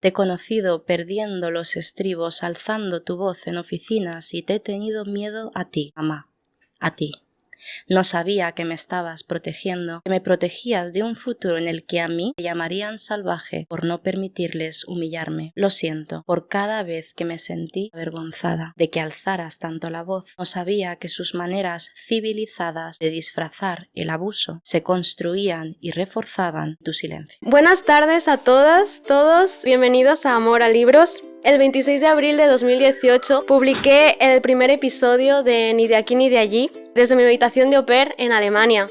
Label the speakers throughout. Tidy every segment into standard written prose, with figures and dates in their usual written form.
Speaker 1: Te he conocido perdiendo los estribos, alzando tu voz en oficinas y te he tenido miedo a ti, mamá, a ti. No sabía que me estabas protegiendo, que me protegías de un futuro en el que a mí me llamarían salvaje por no permitirles humillarme. Lo siento por cada vez que me sentí avergonzada de que alzaras tanto la voz. No sabía que sus maneras civilizadas de disfrazar el abuso se construían y reforzaban tu silencio.
Speaker 2: Buenas tardes a todas, todos. Bienvenidos a Amor a Libros. El 26 de abril de 2018 publiqué el primer episodio de Ni de aquí ni de allí desde mi habitación de au pair en Alemania.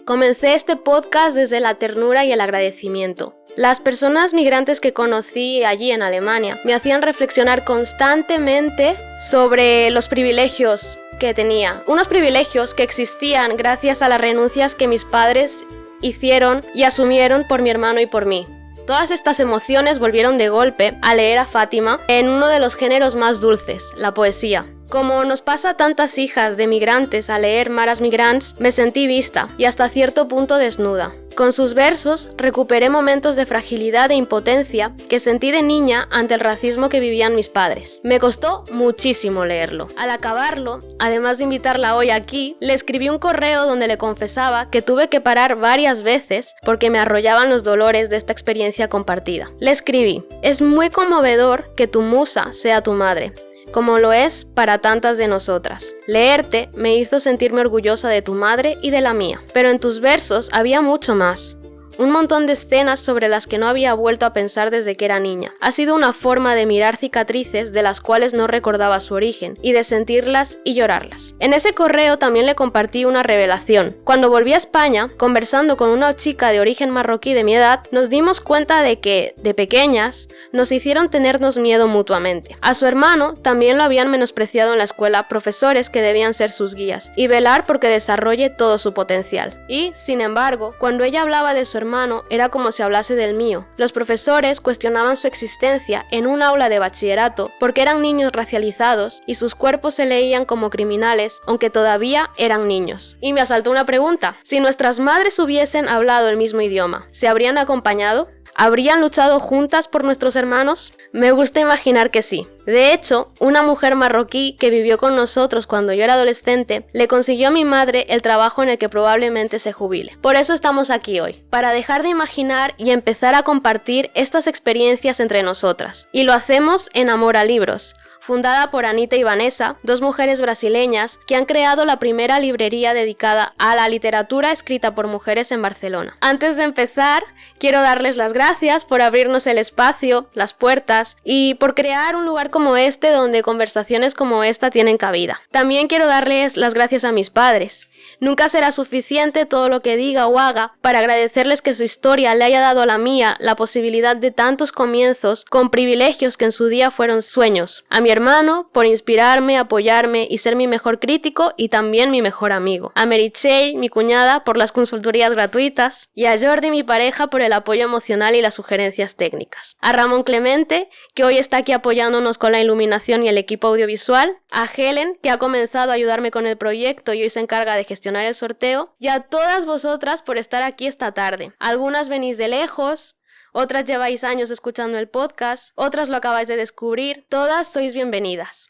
Speaker 2: Comencé este podcast desde la ternura y el agradecimiento. Las personas migrantes que conocí allí en Alemania me hacían reflexionar constantemente sobre los privilegios que tenía. Unos privilegios que existían gracias a las renuncias que mis padres hicieron y asumieron por mi hermano y por mí. Todas estas emociones volvieron de golpe al leer a Fátima en uno de los géneros más dulces, la poesía. Como nos pasa a tantas hijas de migrantes al leer Mares Migrants, me sentí vista y hasta cierto punto desnuda. Con sus versos recuperé momentos de fragilidad e impotencia que sentí de niña ante el racismo que vivían mis padres. Me costó muchísimo leerlo. Al acabarlo, además de invitarla hoy aquí, le escribí un correo donde le confesaba que tuve que parar varias veces porque me arrollaban los dolores de esta experiencia compartida. Le escribí: es muy conmovedor que tu musa sea tu madre, como lo es para tantas de nosotras. Leerte me hizo sentirme orgullosa de tu madre y de la mía. Pero en tus versos había mucho más. Un montón de escenas sobre las que no había vuelto a pensar desde que era niña. Ha sido una forma de mirar cicatrices de las cuales no recordaba su origen y de sentirlas y llorarlas. En ese correo también le compartí una revelación. Cuando volví a España, conversando con una chica de origen marroquí de mi edad, nos dimos cuenta de que, de pequeñas, nos hicieron tenernos miedo mutuamente. A su hermano también lo habían menospreciado en la escuela profesores que debían ser sus guías y velar porque desarrolle todo su potencial. Y, sin embargo, cuando ella hablaba de su hermano, era como si hablase del mío. Los profesores cuestionaban su existencia en un aula de bachillerato porque eran niños racializados y sus cuerpos se leían como criminales, aunque todavía eran niños. Y me asaltó una pregunta: si nuestras madres hubiesen hablado el mismo idioma, ¿se habrían acompañado? ¿Habrían luchado juntas por nuestros hermanos? Me gusta imaginar que sí. De hecho, una mujer marroquí que vivió con nosotros cuando yo era adolescente le consiguió a mi madre el trabajo en el que probablemente se jubile. Por eso estamos aquí hoy, para dejar de imaginar y empezar a compartir estas experiencias entre nosotras. Y lo hacemos en Amor a Libros, fundada por Anita y Vanessa, dos mujeres brasileñas que han creado la primera librería dedicada a la literatura escrita por mujeres en Barcelona. Antes de empezar, quiero darles las gracias por abrirnos el espacio, las puertas y por crear un lugar como este donde conversaciones como esta tienen cabida. También quiero darles las gracias a mis padres. Nunca será suficiente todo lo que diga o haga para agradecerles que su historia le haya dado a la mía la posibilidad de tantos comienzos con privilegios que en su día fueron sueños. A mi hermano por inspirarme, apoyarme y ser mi mejor crítico y también mi mejor amigo. A Meritxell, mi cuñada, por las consultorías gratuitas. Y a Jordi, mi pareja, por el apoyo emocional y las sugerencias técnicas. A Ramón Clemente, que hoy está aquí apoyándonos con la iluminación y el equipo audiovisual. A Helen, que ha comenzado a ayudarme con el proyecto y hoy se encarga de gestionar el sorteo. Y a todas vosotras por estar aquí esta tarde. Algunas venís de lejos, otras lleváis años escuchando el podcast, otras lo acabáis de descubrir. Todas sois bienvenidas.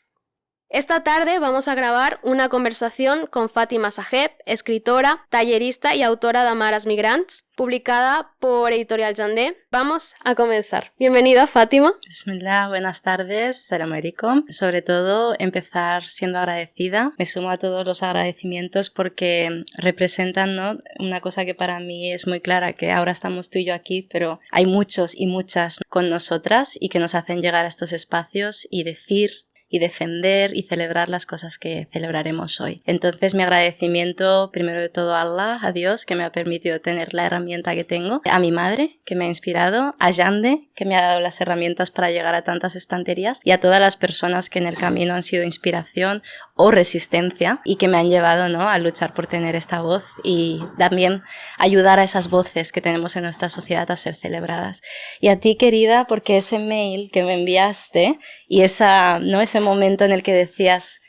Speaker 2: Esta tarde vamos a grabar una conversación con Fátima Saheb, escritora, tallerista y autora de Mares Migrants, publicada por Editorial Jandé. Vamos a comenzar. Bienvenida, Fátima.
Speaker 1: Bismillah, buenas tardes, salam alaikum. Sobre todo, empezar siendo agradecida. Me sumo a todos los agradecimientos porque representan, ¿no?, una cosa que para mí es muy clara, que ahora estamos tú y yo aquí, pero hay muchos y muchas con nosotras y que nos hacen llegar a estos espacios y decir y defender y celebrar las cosas que celebraremos hoy. Entonces, mi agradecimiento primero de todo a Allah, a Dios, que me ha permitido tener la herramienta que tengo, a mi madre, que me ha inspirado, a Yande, que me ha dado las herramientas para llegar a tantas estanterías, y a todas las personas que en el camino han sido inspiración o resistencia y que me han llevado, ¿no?, a luchar por tener esta voz y también ayudar a esas voces que tenemos en nuestra sociedad a ser celebradas. Y a ti, querida, porque ese mail que me enviaste y ese momento en el que decías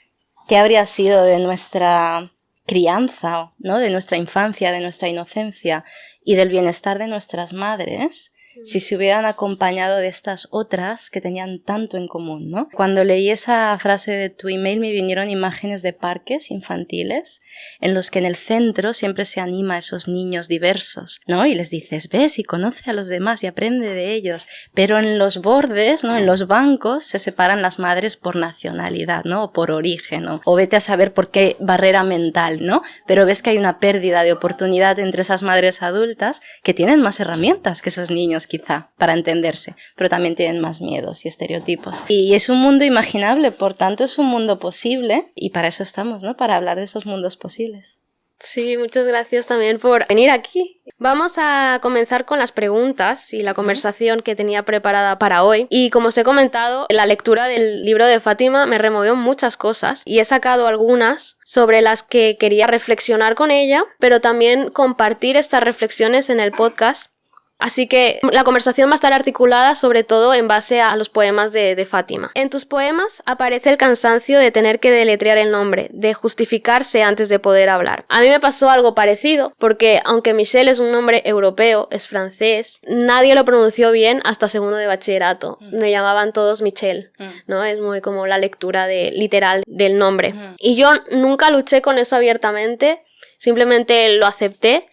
Speaker 1: qué habría sido de nuestra crianza, ¿no?, de nuestra infancia, de nuestra inocencia y del bienestar de nuestras madres, si se hubieran acompañado de estas otras que tenían tanto en común, ¿no? Cuando leí esa frase de tu email me vinieron imágenes de parques infantiles en los que en el centro siempre se anima a esos niños diversos, ¿no? Y les dices, ves y conoce a los demás y aprende de ellos, pero en los bordes, ¿no? En los bancos se separan las madres por nacionalidad, ¿no? O por origen, ¿no? O vete a saber por qué barrera mental, ¿no? Pero ves que hay una pérdida de oportunidad entre esas madres adultas que tienen más herramientas que esos niños quizá para entenderse, pero también tienen más miedos y estereotipos. Y es un mundo imaginable, por tanto es un mundo posible y para eso estamos, ¿no? Para hablar de esos mundos posibles.
Speaker 2: Sí, muchas gracias también por venir aquí. Vamos a comenzar con las preguntas y la conversación que tenía preparada para hoy. Y como os he comentado, la lectura del libro de Fátima me removió muchas cosas y he sacado algunas sobre las que quería reflexionar con ella, pero también compartir estas reflexiones en el podcast. Así que la conversación va a estar articulada sobre todo en base a los poemas de Fátima. En tus poemas aparece el cansancio de tener que deletrear el nombre, de justificarse antes de poder hablar. A mí me pasó algo parecido, porque aunque Michel es un nombre europeo, es francés, nadie lo pronunció bien hasta segundo de bachillerato. Me llamaban todos Michel, ¿no? Es muy como la lectura literal del nombre. Y yo nunca luché con eso abiertamente, simplemente lo acepté.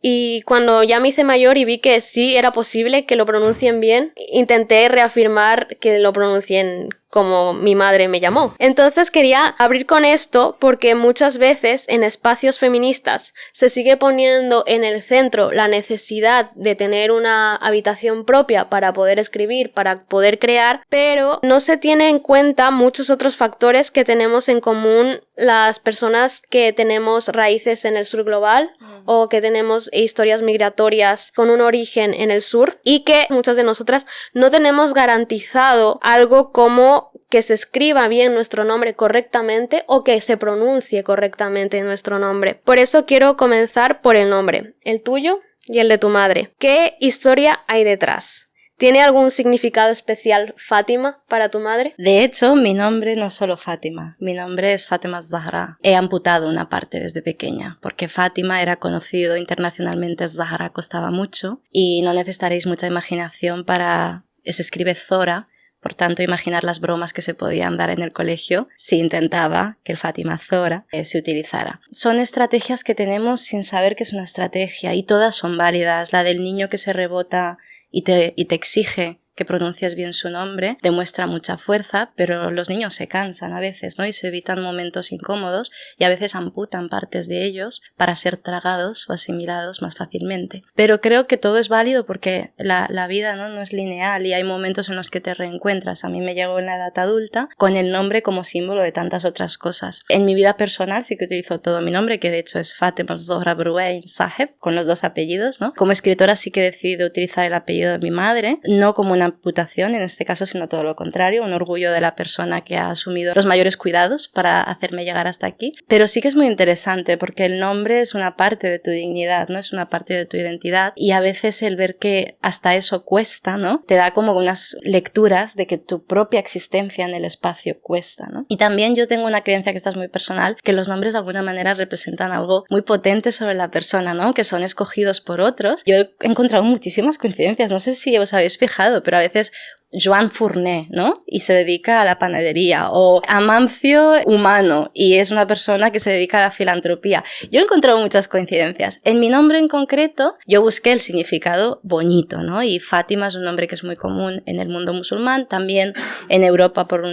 Speaker 2: Y cuando ya me hice mayor y vi que sí era posible que lo pronuncien bien, intenté reafirmar que lo pronuncien como mi madre me llamó. Entonces quería abrir con esto porque muchas veces en espacios feministas se sigue poniendo en el centro la necesidad de tener una habitación propia para poder escribir, para poder crear, pero no se tiene en cuenta muchos otros factores que tenemos en común las personas que tenemos raíces en el sur global o que tenemos historias migratorias con un origen en el sur y que muchas de nosotras no tenemos garantizado algo como que se escriba bien nuestro nombre correctamente o que se pronuncie correctamente nuestro nombre. Por eso quiero comenzar por el nombre, el tuyo y el de tu madre. ¿Qué historia hay detrás? ¿Tiene algún significado especial Fátima para tu madre?
Speaker 1: De hecho, mi nombre no es solo Fátima, mi nombre es Fátima Zahra. He amputado una parte desde pequeña, porque Fátima era conocido internacionalmente, Zahra costaba mucho y no necesitaréis mucha imaginación para... Se escribe Zora. Por tanto, imaginar las bromas que se podían dar en el colegio si intentaba que el Fátima Zora se utilizara. Son estrategias que tenemos sin saber que es una estrategia y todas son válidas. La del niño que se rebota y te exige que pronuncies bien su nombre demuestra mucha fuerza, pero los niños se cansan a veces, ¿no? Y se evitan momentos incómodos y a veces amputan partes de ellos para ser tragados o asimilados más fácilmente. Pero creo que todo es válido porque la vida no es lineal y hay momentos en los que te reencuentras. A mí me llegó en la edad adulta con el nombre como símbolo de tantas otras cosas. En mi vida personal sí que utilizo todo mi nombre, que de hecho es Fatima Zohra Bruein Saheb, con los dos apellidos, ¿no? Como escritora sí que he decidido utilizar el apellido de mi madre, no como una amputación en este caso, sino todo lo contrario, un orgullo de la persona que ha asumido los mayores cuidados para hacerme llegar hasta aquí. Pero sí que es muy interesante porque el nombre es una parte de tu dignidad, ¿no? Es una parte de tu identidad y a veces el ver que hasta eso cuesta, ¿no? Te da como unas lecturas de que tu propia existencia en el espacio cuesta, ¿no? Y también yo tengo una creencia que esta es muy personal, que los nombres de alguna manera representan algo muy potente sobre la persona, ¿no? Que son escogidos por otros. Yo he encontrado muchísimas coincidencias, no sé si os habéis fijado, pero a veces Joan Fournet, ¿no? Y se dedica a la panadería. O Amancio Humano, y es una persona que se dedica a la filantropía. Yo he encontrado muchas coincidencias. En mi nombre en concreto, yo busqué el significado bonito, ¿no? Y Fátima es un nombre que es muy común en el mundo musulmán, también en Europa por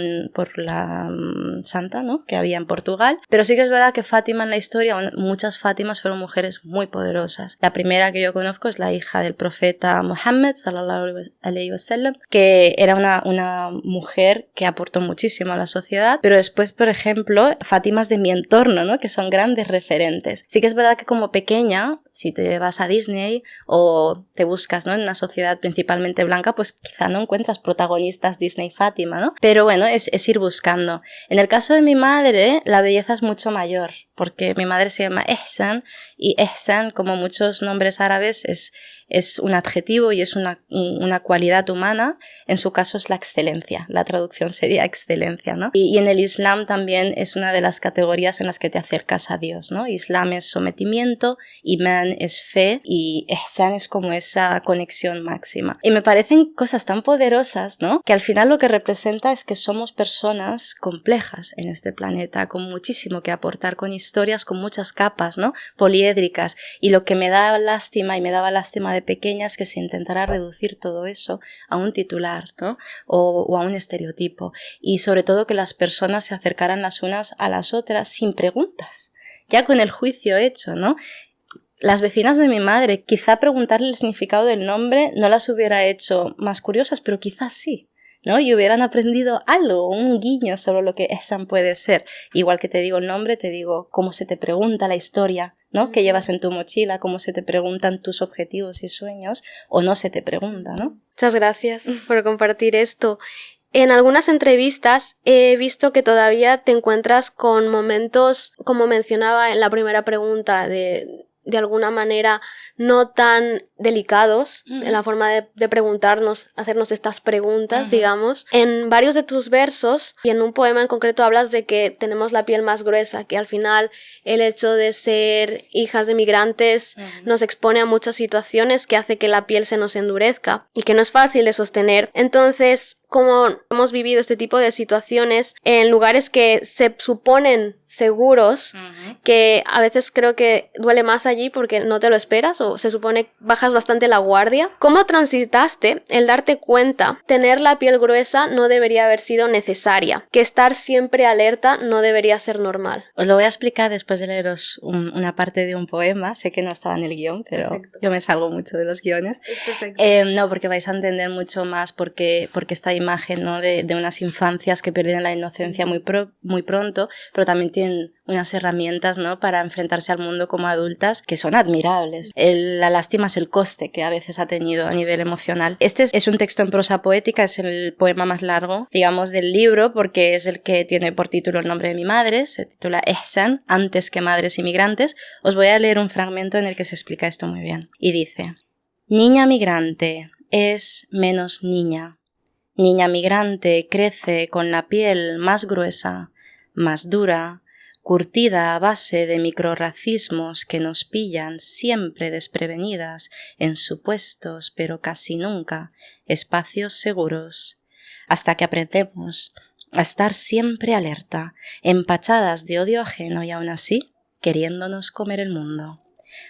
Speaker 1: la santa, ¿no? Que había en Portugal. Pero sí que es verdad que Fátima en la historia, muchas Fátimas fueron mujeres muy poderosas. La primera que yo conozco es la hija del profeta Muhammad, sallallahu alayhi wa sallam, que era una mujer que aportó muchísimo a la sociedad, pero después, por ejemplo, Fátimas de mi entorno, ¿no? Que son grandes referentes. Sí que es verdad que como pequeña, si te vas a Disney o te buscas, ¿no? En una sociedad principalmente blanca, pues quizá no encuentras protagonistas Disney Fátima, ¿no? Pero bueno, es ir buscando. En el caso de mi madre, la belleza es mucho mayor, porque mi madre se llama Ehsan, y Ehsan, como muchos nombres árabes, es un adjetivo y es una cualidad humana. En su caso es la excelencia. La traducción sería excelencia, ¿no? Y en el Islam también es una de las categorías en las que te acercas a Dios, ¿no? Islam es sometimiento, Imán iman es fe y ihsan es como esa conexión máxima. Y me parecen cosas tan poderosas, ¿no? Que al final lo que representa es que somos personas complejas en este planeta, con muchísimo que aportar, con historias, con muchas capas, ¿no? Poliédricas. Y lo que me da lástima y me daba lástima de pequeña es que se intentara reducir todo eso a un titular, ¿no? O a un estereotipo. Y sobre todo que las personas se acercaran las unas a las otras sin preguntas, ya con el juicio hecho, ¿no? Las vecinas de mi madre, quizá preguntarle el significado del nombre no las hubiera hecho más curiosas, pero quizás sí, ¿no? Y hubieran aprendido algo, un guiño sobre lo que ihsan puede ser. Igual que te digo el nombre, te digo cómo se te pregunta la historia, ¿no? Que llevas en tu mochila, cómo se te preguntan tus objetivos y sueños, o no se te pregunta, ¿no?
Speaker 2: Muchas gracias por compartir esto. En algunas entrevistas he visto que todavía te encuentras con momentos, como mencionaba en la primera pregunta, de alguna manera no tan delicados en la forma de preguntarnos, hacernos estas preguntas, digamos. En varios de tus versos y en un poema en concreto hablas de que tenemos la piel más gruesa, que al final el hecho de ser hijas de migrantes nos expone a muchas situaciones que hace que la piel se nos endurezca y que no es fácil de sostener. Entonces, como hemos vivido este tipo de situaciones en lugares que se suponen seguros, que a veces creo que duele más allí porque no te lo esperas o se supone bajas bastante la guardia. ¿Cómo transitaste el darte cuenta tener la piel gruesa no debería haber sido necesaria, que estar siempre alerta no debería ser normal?
Speaker 1: Os lo voy a explicar después de leeros una parte de un poema. Sé que no estaba en el guión, pero perfecto. Yo me salgo mucho de los guiones. No, porque vais a entender mucho más porque esta imagen, ¿no? de unas infancias que pierden la inocencia muy pronto, pero también tienen unas herramientas, ¿no? para enfrentarse al mundo como adultas que son admirables. La lástima es el coste que a veces ha tenido a nivel emocional. Este es un texto en prosa poética, es el poema más largo, digamos, del libro, porque es el que tiene por título el nombre de mi madre, se titula ihsan, antes que madres inmigrantes. Os voy a leer un fragmento en el que se explica esto muy bien. Y dice: niña migrante es menos niña. Niña migrante crece con la piel más gruesa, más dura, curtida a base de microrracismos que nos pillan siempre desprevenidas en supuestos, pero casi nunca, espacios seguros, hasta que aprendemos a estar siempre alerta, empachadas de odio ajeno y aún así queriéndonos comer el mundo.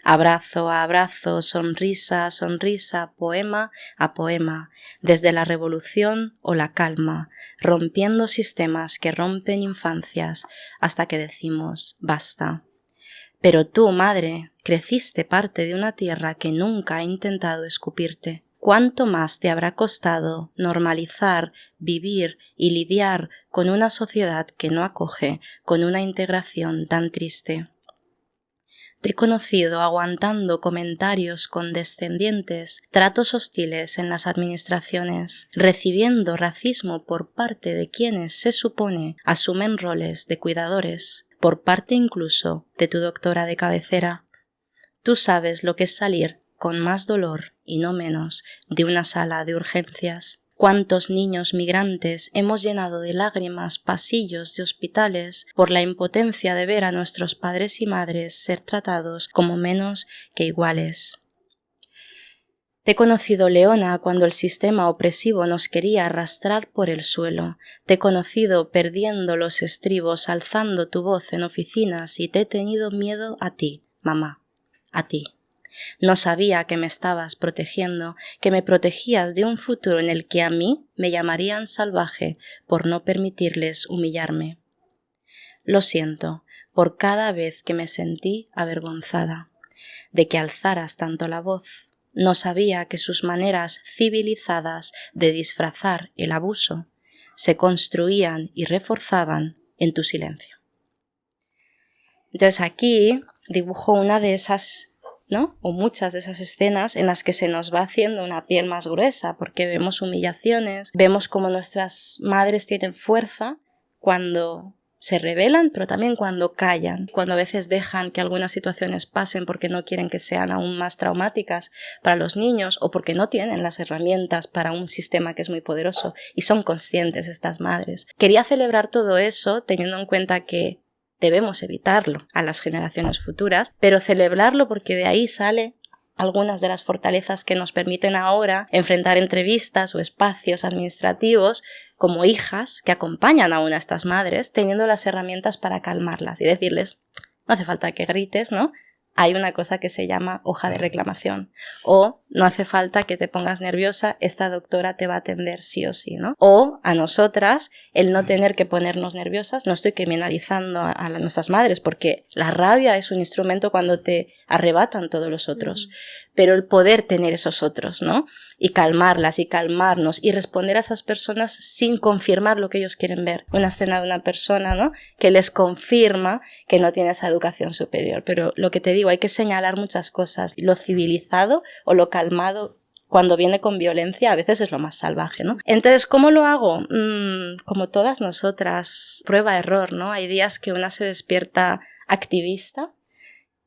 Speaker 1: Abrazo a abrazo, sonrisa a sonrisa, poema a poema, desde la revolución o la calma, rompiendo sistemas que rompen infancias hasta que decimos basta. Pero tú, madre, creciste parte de una tierra que nunca ha intentado escupirte. ¿Cuánto más te habrá costado normalizar, vivir y lidiar con una sociedad que no acoge, con una integración tan triste? Te he conocido aguantando comentarios condescendientes, tratos hostiles en las administraciones, recibiendo racismo por parte de quienes se supone asumen roles de cuidadores, por parte incluso de tu doctora de cabecera. Tú sabes lo que es salir con más dolor y no menos de una sala de urgencias. ¿Cuántos niños migrantes hemos llenado de lágrimas pasillos de hospitales por la impotencia de ver a nuestros padres y madres ser tratados como menos que iguales? Te he conocido, leona, cuando el sistema opresivo nos quería arrastrar por el suelo. Te he conocido perdiendo los estribos, alzando tu voz en oficinas y te he tenido miedo a ti, mamá, a ti. No sabía que me estabas protegiendo, que me protegías de un futuro en el que a mí me llamarían salvaje por no permitirles humillarme. Lo siento por cada vez que me sentí avergonzada de que alzaras tanto la voz. No sabía que sus maneras civilizadas de disfrazar el abuso se construían y reforzaban en tu silencio. Entonces aquí dibujo una de esas, ¿no? O muchas de esas escenas en las que se nos va haciendo una piel más gruesa, porque vemos humillaciones, vemos cómo nuestras madres tienen fuerza cuando se rebelan, pero también cuando callan, cuando a veces dejan que algunas situaciones pasen porque no quieren que sean aún más traumáticas para los niños o porque no tienen las herramientas para un sistema que es muy poderoso y son conscientes estas madres. Quería celebrar todo eso teniendo en cuenta que debemos evitarlo a las generaciones futuras, pero celebrarlo porque de ahí sale algunas de las fortalezas que nos permiten ahora enfrentar entrevistas o espacios administrativos como hijas que acompañan aún a estas madres, teniendo las herramientas para calmarlas y decirles, no hace falta que grites, ¿no? Hay una cosa que se llama hoja de reclamación. O no hace falta que te pongas nerviosa, esta doctora te va a atender sí o sí, ¿no? O a nosotras, el no tener que ponernos nerviosas, no estoy criminalizando a nuestras madres, porque la rabia es un instrumento cuando te arrebatan todos los otros. Pero el poder tener esos otros, ¿no? Y calmarlas y calmarnos y responder a esas personas sin confirmar lo que ellos quieren ver. Una escena de una persona, ¿no? Que les confirma que no tiene esa educación superior. Pero lo que te digo, hay que señalar muchas cosas. Lo civilizado o lo calmado cuando viene con violencia a veces es lo más salvaje, ¿no? Entonces, ¿cómo lo hago? Como todas nosotras, prueba-error, ¿no? Hay días que una se despierta activista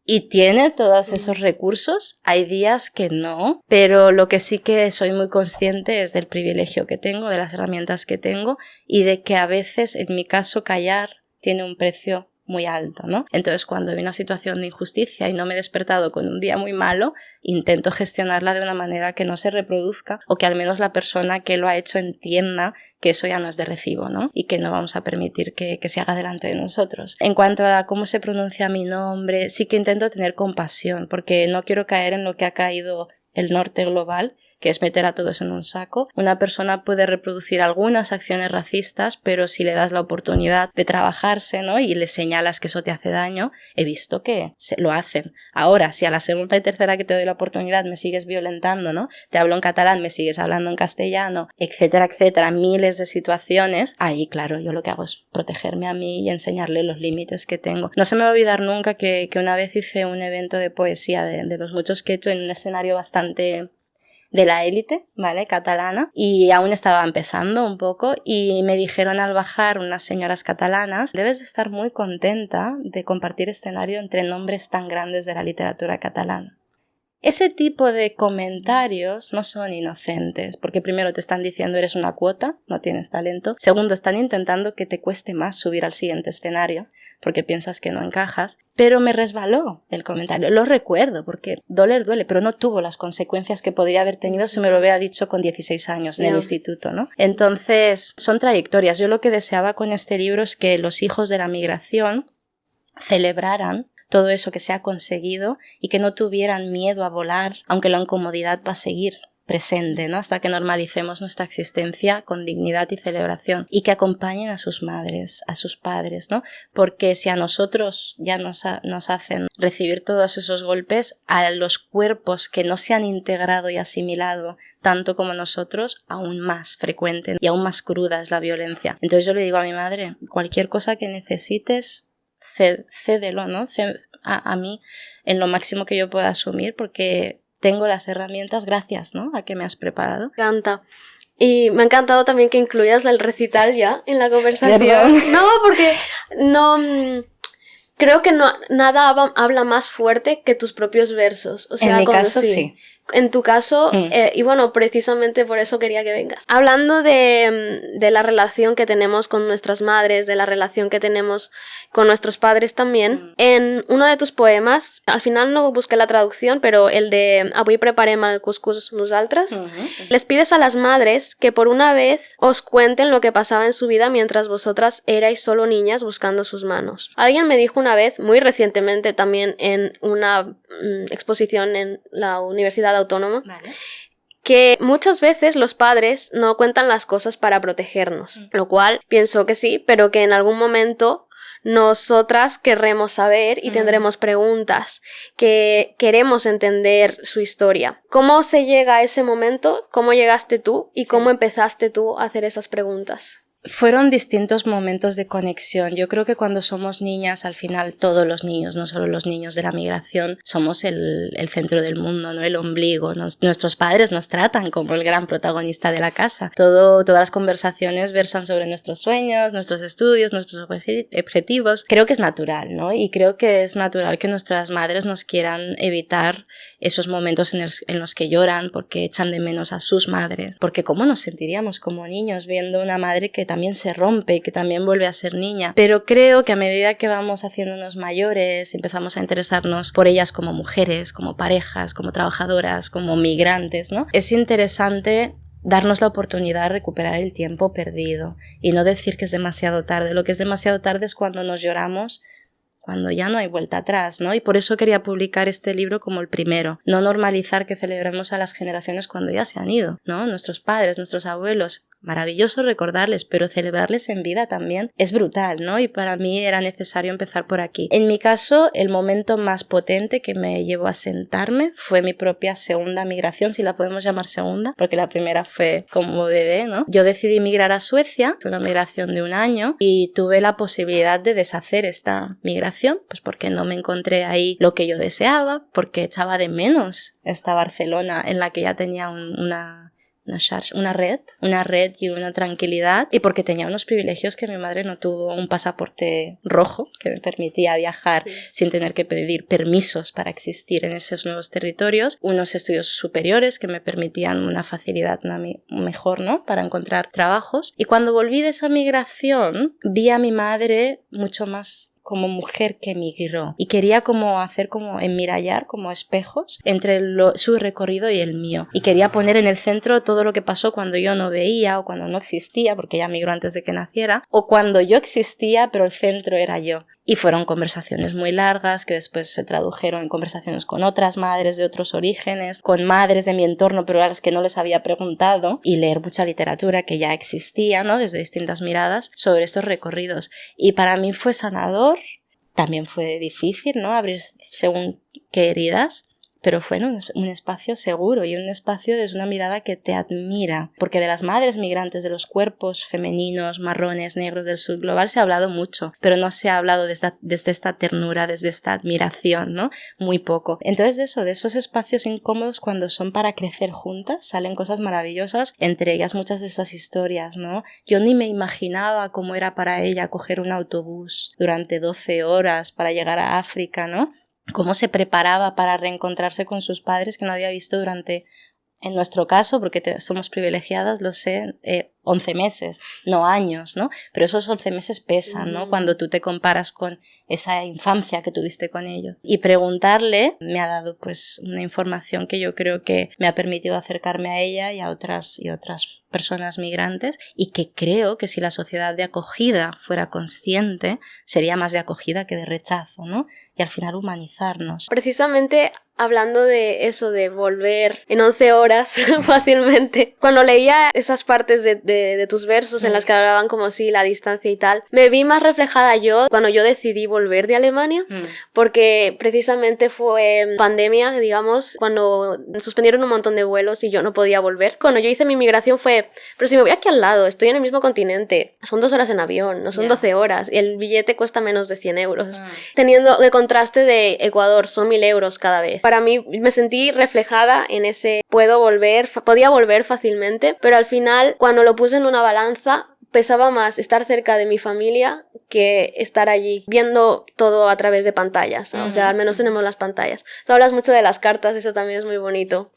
Speaker 1: y tiene todos esos recursos, hay días que no, pero lo que sí que soy muy consciente es del privilegio que tengo, de las herramientas que tengo y de que a veces, en mi caso, callar tiene un precio muy alto, ¿no? Entonces, cuando hay una situación de injusticia y no me he despertado con un día muy malo, intento gestionarla de una manera que no se reproduzca o que al menos la persona que lo ha hecho entienda que eso ya no es de recibo, ¿no? Y que no vamos a permitir que se haga delante de nosotros. En cuanto a cómo se pronuncia mi nombre, sí que intento tener compasión, porque no quiero caer en lo que ha caído el norte global, que es meter a todos en un saco. Una persona puede reproducir algunas acciones racistas, pero si le das la oportunidad de trabajarse, ¿no? Y le señalas que eso te hace daño, he visto que lo hacen. Ahora, si a la segunda y tercera que te doy la oportunidad me sigues violentando, ¿no? Te hablo en catalán, me sigues hablando en castellano, etcétera, etcétera, miles de situaciones, ahí, claro, yo lo que hago es protegerme a mí y enseñarle los límites que tengo. No se me va a olvidar nunca que una vez hice un evento de poesía de los muchos que he hecho en un escenario bastante de la élite, ¿vale? Catalana, y aún estaba empezando un poco y me dijeron al bajar unas señoras catalanas, debes de estar muy contenta de compartir escenario entre nombres tan grandes de la literatura catalana. Ese tipo de comentarios no son inocentes, porque primero te están diciendo eres una cuota, no tienes talento. Segundo, están intentando que te cueste más subir al siguiente escenario, porque piensas que no encajas. Pero me resbaló el comentario, lo recuerdo, porque doler duele, pero no tuvo las consecuencias que podría haber tenido si me lo hubiera dicho con 16 años en el instituto, ¿no? Entonces, son trayectorias. Yo lo que deseaba con este libro es que los hijos de la migración celebraran todo eso que se ha conseguido y que no tuvieran miedo a volar, aunque la incomodidad va a seguir presente, ¿no? Hasta que normalicemos nuestra existencia con dignidad y celebración y que acompañen a sus madres, a sus padres, ¿no? Porque si a nosotros ya nos hacen recibir todos esos golpes, a los cuerpos que no se han integrado y asimilado tanto como nosotros, aún más frecuente y aún más cruda es la violencia. Entonces yo le digo a mi madre, cualquier cosa que necesites, cédelo, ¿no? A mí en lo máximo que yo pueda asumir porque tengo las herramientas gracias, ¿no? A que me has preparado.
Speaker 2: Me encanta. Y me ha encantado también que incluyas el recital ya en la conversación.
Speaker 1: ¿Perdón?
Speaker 2: No, porque no... creo que no, nada habla más fuerte que tus propios versos. O sea,
Speaker 1: en mi caso sí.
Speaker 2: En tu caso, y bueno, precisamente por eso quería que vengas. Hablando de la relación que tenemos con nuestras madres, de la relación que tenemos con nuestros padres también, en uno de tus poemas, al final no busqué la traducción, pero el de Avui preparem el cuscús nosaltres, les pides a las madres que por una vez os cuenten lo que pasaba en su vida mientras vosotras erais solo niñas buscando sus manos. Alguien me dijo una vez, muy recientemente también en una exposición en la Universidad Autónoma,
Speaker 1: Vale.
Speaker 2: que muchas veces los padres no cuentan las cosas para protegernos, lo cual pienso que sí, pero que en algún momento nosotras querremos saber y tendremos preguntas, que queremos entender su historia. ¿Cómo se llega a ese momento? ¿Cómo llegaste tú? ¿Y cómo empezaste tú a hacer esas preguntas?
Speaker 1: Fueron distintos momentos de conexión. Yo creo que cuando somos niñas, al final todos los niños, no solo los niños de la migración, somos el centro del mundo, ¿no? El ombligo. Nuestros padres nos tratan como el gran protagonista de la casa. Todas las conversaciones versan sobre nuestros sueños, nuestros estudios, nuestros objetivos. Creo que es natural, ¿no? Y creo que es natural que nuestras madres nos quieran evitar esos momentos en los que lloran porque echan de menos a sus madres. Porque ¿cómo nos sentiríamos como niños viendo una madre que también se rompe y que también vuelve a ser niña. Pero creo que a medida que vamos haciéndonos mayores, empezamos a interesarnos por ellas como mujeres, como parejas, como trabajadoras, como migrantes, ¿no? Es interesante darnos la oportunidad de recuperar el tiempo perdido y no decir que es demasiado tarde. Lo que es demasiado tarde es cuando nos lloramos, cuando ya no hay vuelta atrás, ¿no? Y por eso quería publicar este libro como el primero. No normalizar que celebremos a las generaciones cuando ya se han ido, ¿no? Nuestros padres, nuestros abuelos. Maravilloso recordarles, pero celebrarles en vida también es brutal, ¿no? Y para mí era necesario empezar por aquí. En mi caso, el momento más potente que me llevó a sentarme fue mi propia segunda migración, si la podemos llamar segunda, porque la primera fue como bebé, ¿no? Yo decidí migrar a Suecia, fue una migración de 1 año, y tuve la posibilidad de deshacer esta migración, pues porque no me encontré ahí lo que yo deseaba, porque echaba de menos esta Barcelona en la que ya tenía una red y una tranquilidad, y porque tenía unos privilegios que mi madre no tuvo, un pasaporte rojo que me permitía viajar sin tener que pedir permisos para existir en esos nuevos territorios, unos estudios superiores que me permitían una facilidad mejor, ¿no? Para encontrar trabajos. Y cuando volví de esa migración vi a mi madre mucho más como mujer que emigró y quería como hacer como enmirallar como espejos entre su recorrido y el mío, y quería poner en el centro todo lo que pasó cuando yo no veía o cuando no existía, porque ella migró antes de que naciera, o cuando yo existía pero el centro era yo. Y fueron conversaciones muy largas que después se tradujeron en conversaciones con otras madres de otros orígenes, con madres de mi entorno pero a las que no les había preguntado, y leer mucha literatura que ya existía, ¿no? Desde distintas miradas sobre estos recorridos. Y para mí fue sanador, también fue difícil, ¿no? Abrir según qué heridas, pero fue en un espacio seguro y un espacio desde una mirada que te admira, porque de las madres migrantes, de los cuerpos femeninos, marrones, negros del sur global se ha hablado mucho, pero no se ha hablado desde esta ternura, desde esta admiración, ¿no? Muy poco. Entonces de esos espacios incómodos, cuando son para crecer juntas, salen cosas maravillosas, entre ellas muchas de esas historias, ¿no? Yo ni me imaginaba cómo era para ella coger un autobús durante 12 horas para llegar a África, ¿no? Cómo se preparaba para reencontrarse con sus padres que no había visto durante, en nuestro caso, porque somos privilegiadas, lo sé, 11 meses, no años, ¿no? Pero esos 11 meses pesan, ¿no? Cuando tú te comparas con esa infancia que tuviste con ellos. Y preguntarle me ha dado pues una información que yo creo que me ha permitido acercarme a ella y a otras personas migrantes, y que creo que si la sociedad de acogida fuera consciente, sería más de acogida que de rechazo, ¿no? Y al final humanizarnos.
Speaker 2: Precisamente hablando de eso, de volver en 11 horas fácilmente, cuando leía esas partes de tus versos en las que hablaban como si la distancia y tal, me vi más reflejada yo cuando yo decidí volver de Alemania, porque precisamente fue pandemia, digamos, cuando suspendieron un montón de vuelos y yo no podía volver. Cuando yo hice mi migración fue, pero si me voy aquí al lado, estoy en el mismo continente, son 2 horas en avión, no son 12 horas, y el billete cuesta menos de 100 euros. Teniendo el contraste de Ecuador, son 1000 euros cada vez. Para mí me sentí reflejada en ese podía volver fácilmente, pero al final cuando lo puse en una balanza pesaba más estar cerca de mi familia que estar allí viendo todo a través de pantallas, ¿no? O sea, al menos tenemos las pantallas. Tú hablas mucho de las cartas, eso también es muy bonito,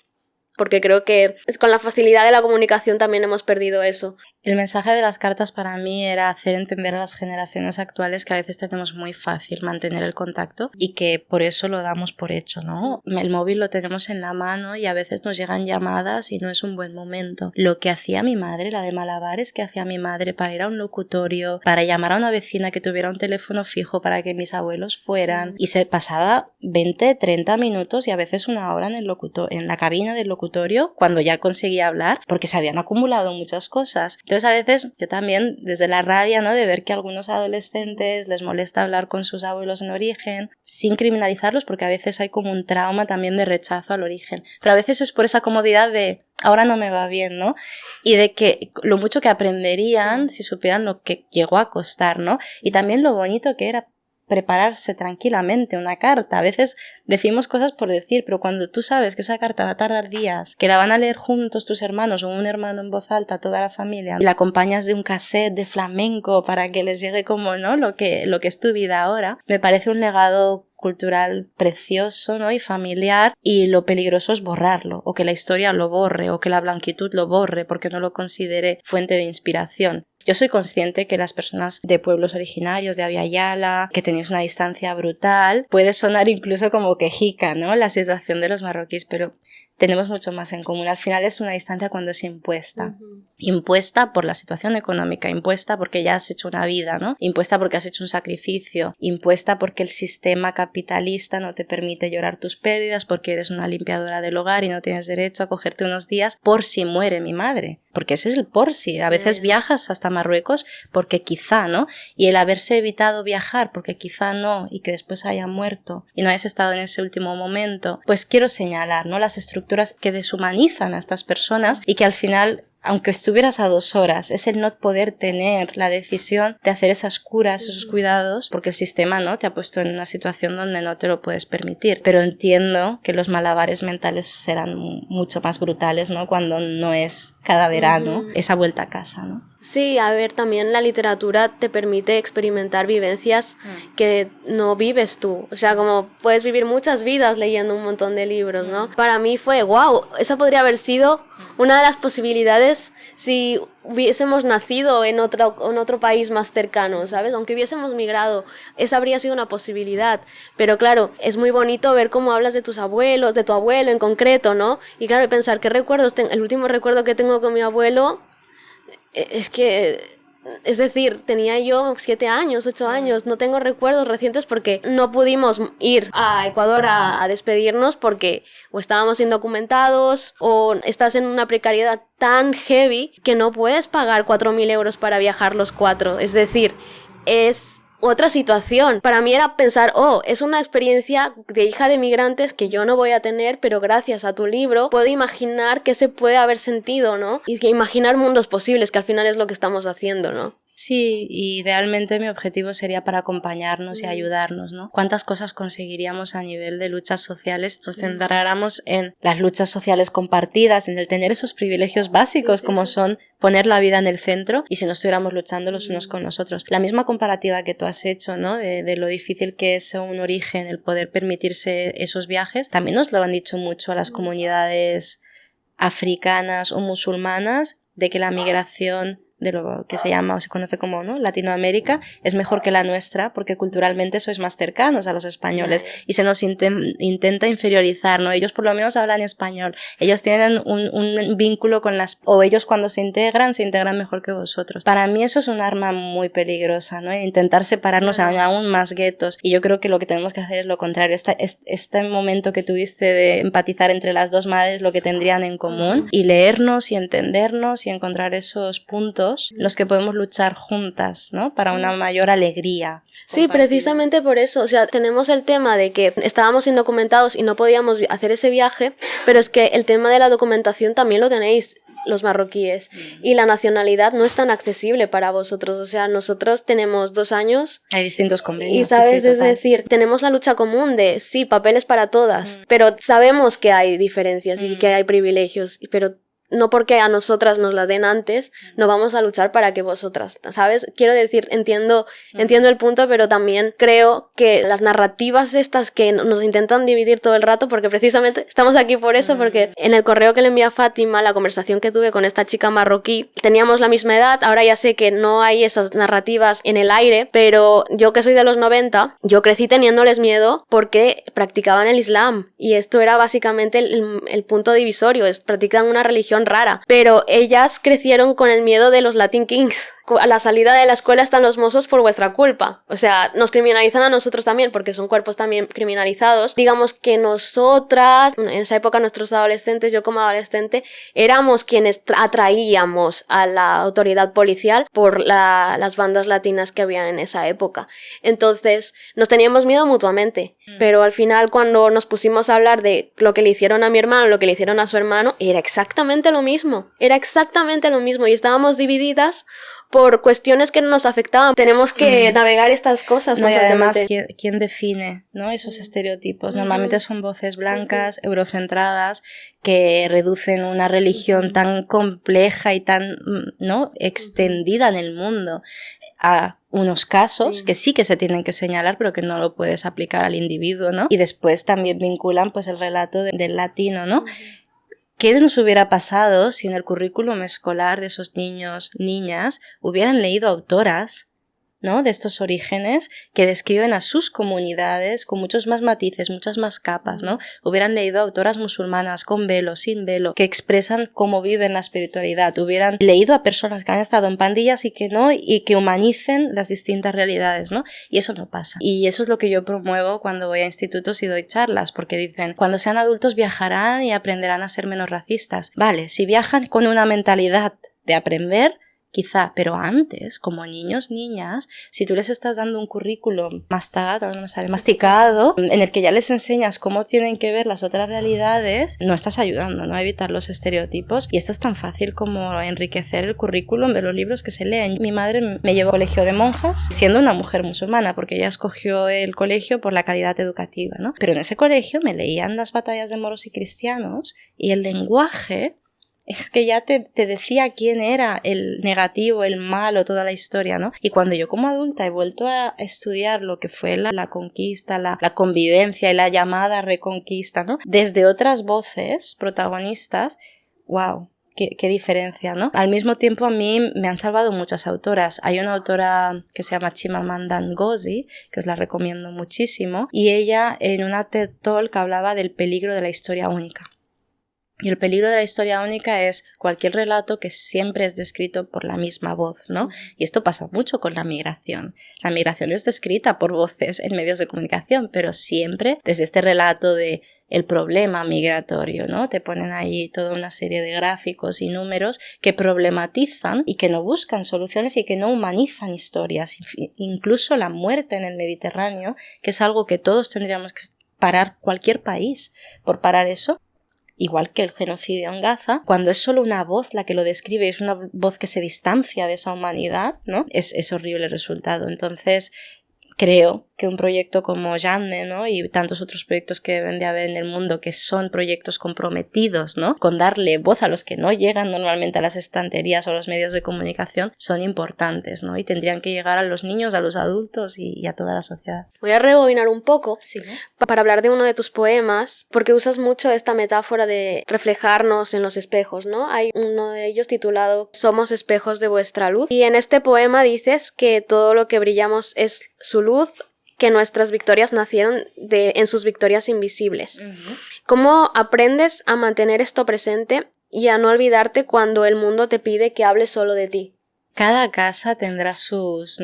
Speaker 2: porque creo que con la facilidad de la comunicación también hemos perdido eso.
Speaker 1: El mensaje de las cartas para mí era hacer entender a las generaciones actuales que a veces tenemos muy fácil mantener el contacto y que por eso lo damos por hecho, ¿no? El móvil lo tenemos en la mano y a veces nos llegan llamadas y no es un buen momento. Lo que hacía mi madre, la de malabares que hacía mi madre para ir a un locutorio, para llamar a una vecina que tuviera un teléfono fijo para que mis abuelos fueran, y se pasaba 20, 30 minutos y a veces 1 hora en la cabina del locutorio cuando ya conseguía hablar, porque se habían acumulado muchas cosas. Entonces a veces yo también, desde la rabia, ¿no?, de ver que a algunos adolescentes les molesta hablar con sus abuelos en origen, sin criminalizarlos, porque a veces hay como un trauma también de rechazo al origen, pero a veces es por esa comodidad de ahora no me va bien, ¿no? Y de que lo mucho que aprenderían si supieran lo que llegó a costar, ¿no? Y también lo bonito que era prepararse tranquilamente una carta. A veces decimos cosas por decir, pero cuando tú sabes que esa carta va a tardar días, que la van a leer juntos tus hermanos o un hermano en voz alta, toda la familia, y la acompañas de un cassette de flamenco para que les llegue como, ¿no?, lo que es tu vida ahora, me parece un legado cultural precioso, ¿no?, y familiar, y lo peligroso es borrarlo, o que la historia lo borre, o que la blanquitud lo borre porque no lo considere fuente de inspiración. Yo soy consciente que las personas de pueblos originarios, de Abya Yala, que tenéis una distancia brutal, puede sonar incluso como quejica, ¿no? La situación de los marroquíes, pero tenemos mucho más en común. Al final es una distancia cuando es impuesta. Impuesta por la situación económica, impuesta porque ya has hecho una vida, ¿no? Impuesta porque has hecho un sacrificio, impuesta porque el sistema capitalista no te permite llorar tus pérdidas, porque eres una limpiadora del hogar y no tienes derecho a cogerte unos días por si muere mi madre. Porque ese es el por si. A veces viajas hasta Marruecos porque quizá, ¿no? Y el haberse evitado viajar porque quizá no, y que después haya muerto y no hayas estado en ese último momento, pues quiero señalar, ¿no? Las estructuras que deshumanizan a estas personas y que al final, aunque estuvieras a 2 horas, es el no poder tener la decisión de hacer esas curas, esos cuidados, porque el sistema, ¿no?, te ha puesto en una situación donde no te lo puedes permitir. Pero entiendo que los malabares mentales serán mucho más brutales, ¿no?, cuando no es cada verano esa vuelta a casa, ¿no?
Speaker 2: Sí, a ver, también la literatura te permite experimentar vivencias que no vives tú. O sea, como puedes vivir muchas vidas leyendo un montón de libros, ¿no? Para mí fue, wow, esa podría haber sido una de las posibilidades si hubiésemos nacido en otro país más cercano, ¿sabes? Aunque hubiésemos migrado, esa habría sido una posibilidad. Pero claro, es muy bonito ver cómo hablas de tus abuelos, de tu abuelo en concreto, ¿no? Y claro, pensar qué recuerdos el último recuerdo que tengo con mi abuelo es que, es decir, tenía yo 7 años, 8 años, no tengo recuerdos recientes porque no pudimos ir a Ecuador a despedirnos porque o estábamos indocumentados o estás en una precariedad tan heavy que no puedes pagar 4.000 euros para viajar los 4, es decir, es otra situación. Para mí era pensar, es una experiencia de hija de migrantes que yo no voy a tener, pero gracias a tu libro puedo imaginar qué se puede haber sentido, ¿no? Y que imaginar mundos posibles, que al final es lo que estamos haciendo, ¿no?
Speaker 1: Sí, y idealmente mi objetivo sería para acompañarnos y ayudarnos, ¿no? ¿Cuántas cosas conseguiríamos a nivel de luchas sociales? Nos centráramos en las luchas sociales compartidas, en el tener esos privilegios básicos como son poner la vida en el centro y si no estuviéramos luchando los unos con los otros. La misma comparativa que tú has hecho, ¿no?, de lo difícil que es un origen el poder permitirse esos viajes, también nos lo han dicho mucho a las comunidades africanas o musulmanas, de que la migración de lo que se llama o se conoce como, ¿no?, Latinoamérica es mejor que la nuestra porque culturalmente sois más cercanos a los españoles y se nos intenta inferiorizar, ¿no? Ellos por lo menos hablan español, ellos tienen un vínculo con o ellos cuando se integran mejor que vosotros. Para mí eso es un arma muy peligrosa, ¿no? Intentar separarnos aún más guetos, y yo creo que lo que tenemos que hacer es lo contrario. Este momento que tuviste de empatizar entre las dos madres, lo que tendrían en común, y leernos y entendernos y encontrar esos puntos los que podemos luchar juntas, ¿no?, para una mayor alegría.
Speaker 2: Sí, precisamente por eso, o sea, tenemos el tema de que estábamos indocumentados y no podíamos hacer ese viaje, pero es que el tema de la documentación también lo tenéis los marroquíes y la nacionalidad no es tan accesible para vosotros, o sea, nosotros tenemos 2 años.
Speaker 1: Hay distintos convenios.
Speaker 2: Y sabes,
Speaker 1: sí,
Speaker 2: es decir, tenemos la lucha común de, sí, papeles para todas, pero sabemos que hay diferencias y que hay privilegios, pero no porque a nosotras nos la den antes, no vamos a luchar para que vosotras, ¿sabes? Quiero decir, entiendo el punto, pero también creo que las narrativas estas que nos intentan dividir todo el rato, porque precisamente estamos aquí por eso, porque en el correo que le envié a Fátima, la conversación que tuve con esta chica marroquí, teníamos la misma edad, ahora ya sé que no hay esas narrativas en el aire, pero yo que soy de los 90, yo crecí teniéndoles miedo porque practicaban el Islam, y esto era básicamente el punto divisorio, practican una religión rara, pero ellas crecieron con el miedo de los Latin Kings. A la salida de la escuela están los mozos por vuestra culpa, o sea, nos criminalizan a nosotros también porque son cuerpos también criminalizados. Digamos que nosotras, en esa época nuestros adolescentes, yo como adolescente, éramos quienes atraíamos a la autoridad policial por las bandas latinas que habían en esa época. Entonces nos teníamos miedo mutuamente, pero al final cuando nos pusimos a hablar de lo que le hicieron a mi hermano, lo que le hicieron a su hermano, era exactamente lo mismo y estábamos divididas por cuestiones que nos afectaban. Tenemos que navegar estas cosas constantemente.
Speaker 1: Y además, ¿quién define, ¿no?, esos estereotipos? Normalmente son voces blancas, eurocentradas, que reducen una religión tan compleja y tan, ¿no?, extendida en el mundo a unos casos que sí que se tienen que señalar, pero que no lo puedes aplicar al individuo, ¿no? Y después también vinculan pues el relato del latino, ¿no? ¿Qué nos hubiera pasado si en el currículum escolar de esos niños, niñas, hubieran leído autoras, ¿no?, de estos orígenes que describen a sus comunidades con muchos más matices, muchas más capas, ¿no? Hubieran leído autoras musulmanas con velo, sin velo, que expresan cómo viven la espiritualidad. Hubieran leído a personas que han estado en pandillas y que no, y que humanicen las distintas realidades, ¿no? Y eso no pasa. Y eso es lo que yo promuevo cuando voy a institutos y doy charlas, porque dicen, cuando sean adultos viajarán y aprenderán a ser menos racistas. Vale, si viajan con una mentalidad de aprender, quizá, pero antes, como niños, niñas, si tú les estás dando un currículum masticado, en el que ya les enseñas cómo tienen que ver las otras realidades, no estás ayudando, ¿no?, a evitar los estereotipos. Y esto es tan fácil como enriquecer el currículum de los libros que se leen. Mi madre me llevó al colegio de monjas, siendo una mujer musulmana, porque ella escogió el colegio por la calidad educativa, ¿no? Pero en ese colegio me leían las batallas de moros y cristianos, y el lenguaje es que ya te decía quién era el negativo, el malo, toda la historia, ¿no? Y cuando yo como adulta he vuelto a estudiar lo que fue la conquista, la convivencia y la llamada reconquista, ¿no?, desde otras voces protagonistas, wow, qué diferencia, ¿no? Al mismo tiempo a mí me han salvado muchas autoras. Hay una autora que se llama Chimamanda Ngozi, que os la recomiendo muchísimo, y ella en una TED Talk hablaba del peligro de la historia única. Y el peligro de la historia única es cualquier relato que siempre es descrito por la misma voz, ¿no? Y esto pasa mucho con la migración. La migración es descrita por voces en medios de comunicación, pero siempre desde este relato de el problema migratorio, ¿no? Te ponen ahí toda una serie de gráficos y números que problematizan y que no buscan soluciones y que no humanizan historias. Incluso la muerte en el Mediterráneo, que es algo que todos tendríamos que parar, cualquier país, por parar eso. Igual que el genocidio en Gaza, cuando es solo una voz la que lo describe, es una voz que se distancia de esa humanidad, ¿no? Es horrible el resultado. Entonces, creo que un proyecto como Yanne, ¿no?, y tantos otros proyectos que deben de haber en el mundo, que son proyectos comprometidos, ¿no?, con darle voz a los que no llegan normalmente a las estanterías o a los medios de comunicación, son importantes, ¿no?, y tendrían que llegar a los niños, a los adultos y a toda la sociedad.
Speaker 2: Voy a rebobinar un poco,
Speaker 1: sí,
Speaker 2: para hablar de uno de tus poemas, porque usas mucho esta metáfora de reflejarnos en los espejos, ¿no? Hay uno de ellos titulado Somos espejos de vuestra luz, y en este poema dices que todo lo que brillamos es su luz, que nuestras victorias nacieron en sus victorias invisibles. ¿Cómo aprendes a mantener esto presente y a no olvidarte cuando el mundo te pide que hables solo de ti?
Speaker 1: Cada casa tendrá sus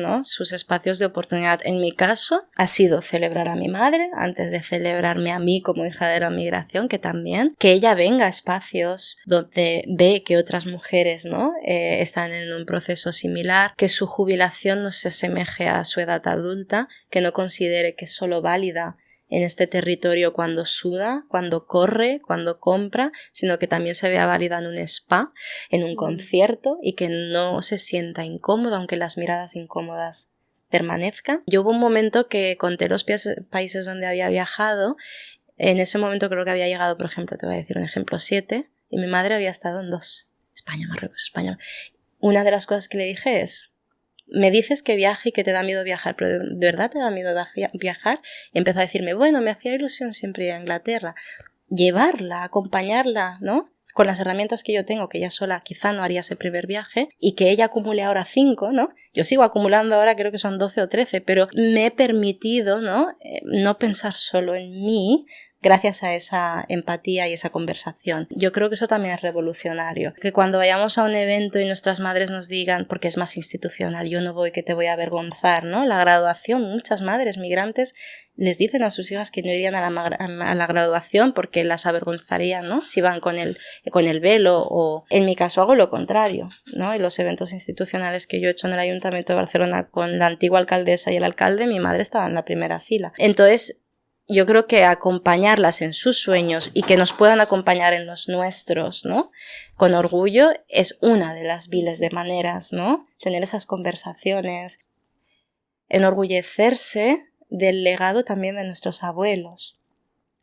Speaker 1: espacios de oportunidad. En mi caso ha sido celebrar a mi madre antes de celebrarme a mí como hija de la migración, que también, que ella venga a espacios donde ve que otras mujeres, ¿no?, están en un proceso similar, que su jubilación no se asemeje a su edad adulta, que no considere que es solo válida en este territorio cuando suda, cuando corre, cuando compra, sino que también se vea válida en un spa, en un concierto, y que no se sienta incómoda aunque las miradas incómodas permanezcan. Yo hubo un momento que conté los países donde había viajado. En ese momento creo que había llegado, por ejemplo, te voy a decir un ejemplo, 7, y mi madre había estado en 2. España, Marruecos, España. Una de las cosas que le dije es: me dices que viaje y que te da miedo viajar, pero ¿de verdad te da miedo viajar? Y empezó a decirme, bueno, me hacía ilusión siempre ir a Inglaterra. Llevarla, acompañarla, ¿no?, con las herramientas que yo tengo, que ella sola quizá no haría ese primer viaje, y que ella acumule ahora 5, ¿no? Yo sigo acumulando ahora, creo que son 12 o 13, pero me he permitido, ¿no?, no pensar solo en mí, gracias a esa empatía y esa conversación. Yo creo que eso también es revolucionario. Que cuando vayamos a un evento y nuestras madres nos digan, porque es más institucional, yo no voy, que te voy a avergonzar, ¿no? La graduación, muchas madres migrantes les dicen a sus hijas que no irían a la graduación porque las avergonzarían, ¿no?, si van con el velo, o en mi caso hago lo contrario, ¿no? En los eventos institucionales que yo he hecho en el Ayuntamiento de Barcelona con la antigua alcaldesa y el alcalde, mi madre estaba en la primera fila. Entonces, yo creo que acompañarlas en sus sueños y que nos puedan acompañar en los nuestros, ¿no?, con orgullo, es una de las miles de maneras, ¿no?, tener esas conversaciones, enorgullecerse del legado también de nuestros abuelos,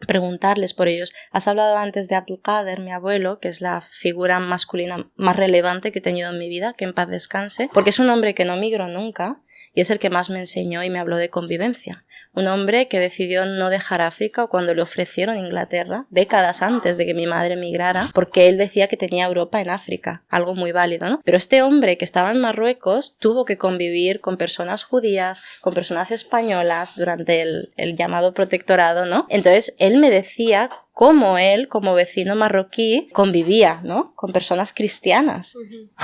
Speaker 1: preguntarles por ellos. Has hablado antes de Abdulkader, mi abuelo, que es la figura masculina más relevante que he tenido en mi vida, que en paz descanse, porque es un hombre que no migró nunca, y es el que más me enseñó y me habló de convivencia. Un hombre que decidió no dejar África cuando le ofrecieron Inglaterra, décadas antes de que mi madre emigrara, porque él decía que tenía Europa en África, algo muy válido, ¿no? Pero este hombre que estaba en Marruecos tuvo que convivir con personas judías, con personas españolas durante el llamado protectorado, ¿no? Entonces él me decía cómo él, como vecino marroquí, convivía, ¿no?, con personas cristianas.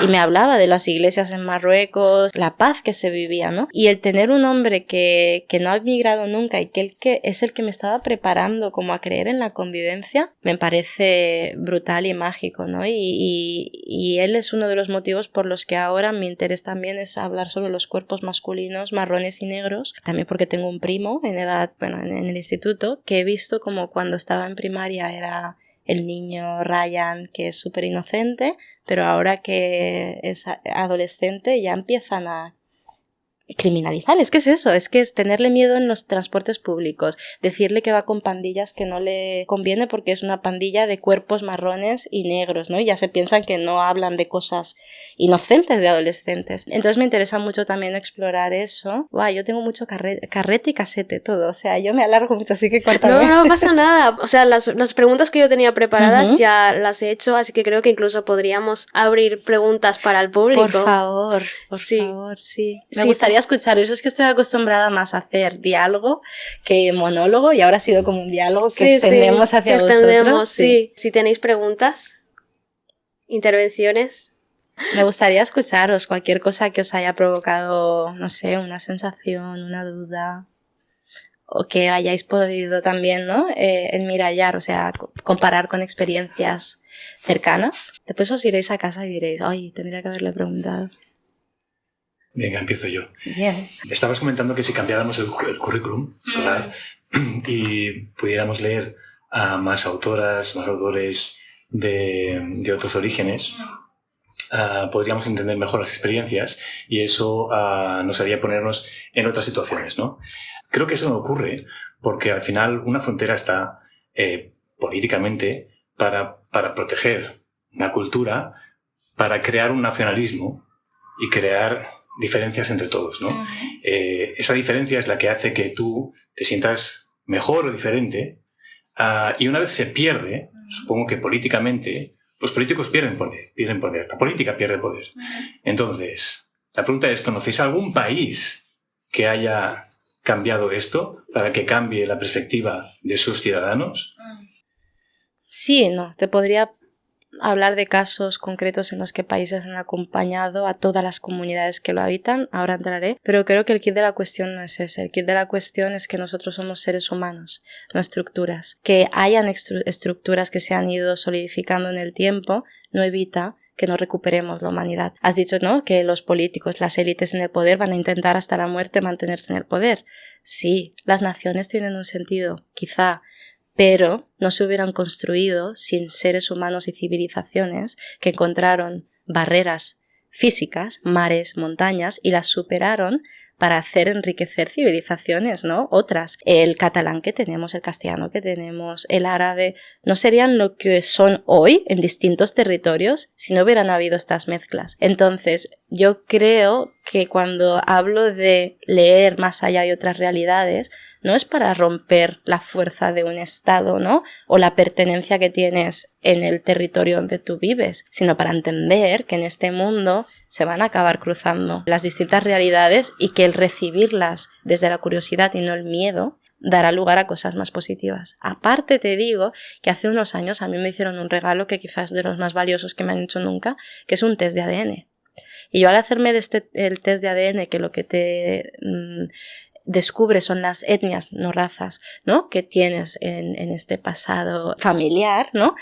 Speaker 1: Y me hablaba de las iglesias en Marruecos, la paz que se vivía, ¿no? Y el tener un hombre que no ha migrado nunca y que es el que me estaba preparando como a creer en la convivencia, me parece brutal y mágico, ¿no? Y él es uno de los motivos por los que ahora mi interés también es hablar sobre los cuerpos masculinos, marrones y negros, también porque tengo un primo en edad, bueno, en el instituto, que he visto como cuando estaba en primaria era el niño Ryan, que es súper inocente, pero ahora que es adolescente ya empiezan a criminalizar. Es que es eso, es que es tenerle miedo en los transportes públicos, decirle que va con pandillas que no le conviene porque es una pandilla de cuerpos marrones y negros, ¿no? Y ya se piensan que no hablan de cosas inocentes de adolescentes. Entonces me interesa mucho también explorar eso. Wow, yo tengo mucho carrete y casete, todo. O sea, yo me alargo mucho, así que córtame.
Speaker 2: No pasa nada. O sea, las preguntas que yo tenía preparadas ya las he hecho, así que creo que incluso podríamos abrir preguntas para el público.
Speaker 1: Por favor, sí. Me gustaría escuchar eso, es que estoy acostumbrada más a hacer diálogo que monólogo y ahora ha sido como un diálogo que extendemos hacia vosotros.
Speaker 2: Sí. Si tenéis preguntas, intervenciones.
Speaker 1: Me gustaría escucharos cualquier cosa que os haya provocado, no sé, una sensación, una duda, o que hayáis podido también, ¿no?, enmirallar, o sea, comparar con experiencias cercanas. Después os iréis a casa y diréis, ay, tendría que haberle preguntado.
Speaker 3: Venga, empiezo yo.
Speaker 1: Bien.
Speaker 3: Estabas comentando que si cambiáramos el currículum escolar y pudiéramos leer a más autoras, más autores de otros orígenes, podríamos entender mejor las experiencias y eso nos haría ponernos en otras situaciones, ¿no? Creo que eso no ocurre porque al final una frontera está políticamente para proteger una cultura, para crear un nacionalismo y crear diferencias entre todos, ¿no? Esa diferencia es la que hace que tú te sientas mejor o diferente, y una vez se pierde, supongo que políticamente, los políticos pierden poder, la política pierde poder. Entonces, la pregunta es, ¿conocéis algún país que haya cambiado esto para que cambie la perspectiva de sus ciudadanos?
Speaker 1: Sí, no, te podría hablar de casos concretos en los que países han acompañado a todas las comunidades que lo habitan, ahora entraré, pero creo que el kit de la cuestión no es ese. El kit de la cuestión es que nosotros somos seres humanos, no estructuras. Que hayan estructuras que se han ido solidificando en el tiempo no evita que no recuperemos la humanidad. Has dicho, ¿no?, que los políticos, las élites en el poder van a intentar hasta la muerte mantenerse en el poder. Sí, las naciones tienen un sentido, quizá, pero no se hubieran construido sin seres humanos y civilizaciones que encontraron barreras físicas, mares, montañas, y las superaron para hacer enriquecer civilizaciones, ¿no?, otras. El catalán que tenemos, el castellano que tenemos, el árabe, no serían lo que son hoy en distintos territorios si no hubieran habido estas mezclas. Entonces, yo creo que cuando hablo de leer más allá de otras realidades, no es para romper la fuerza de un estado, ¿no?, o la pertenencia que tienes en el territorio donde tú vives, sino para entender que en este mundo se van a acabar cruzando las distintas realidades y que el recibirlas desde la curiosidad y no el miedo dará lugar a cosas más positivas. Aparte te digo que hace unos años a mí me hicieron un regalo que quizás es de los más valiosos que me han hecho nunca, que es un test de ADN. Y yo al hacerme el test de ADN, que lo que te descubre son las etnias, no razas, ¿no?, que tienes en este pasado familiar, ¿no?,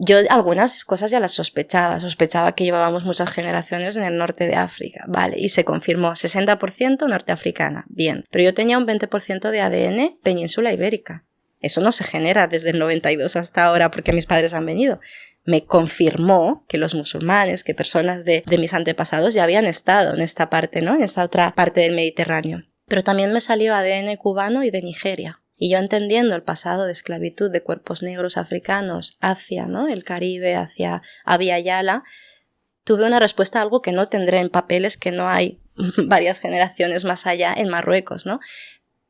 Speaker 1: yo algunas cosas ya las sospechaba que llevábamos muchas generaciones en el norte de África, vale, y se confirmó 60% norteafricana, bien, pero yo tenía un 20% de ADN península ibérica. Eso no se genera desde el 92 hasta ahora porque mis padres han venido. Me confirmó que los musulmanes, que personas de mis antepasados ya habían estado en esta parte, ¿no?, en esta otra parte del Mediterráneo. Pero también me salió ADN cubano y de Nigeria. Y yo entendiendo el pasado de esclavitud de cuerpos negros africanos hacia, ¿no?, el Caribe, hacia Abya Yala, tuve una respuesta a algo que no tendré en papeles, que no hay varias generaciones más allá en Marruecos, ¿no?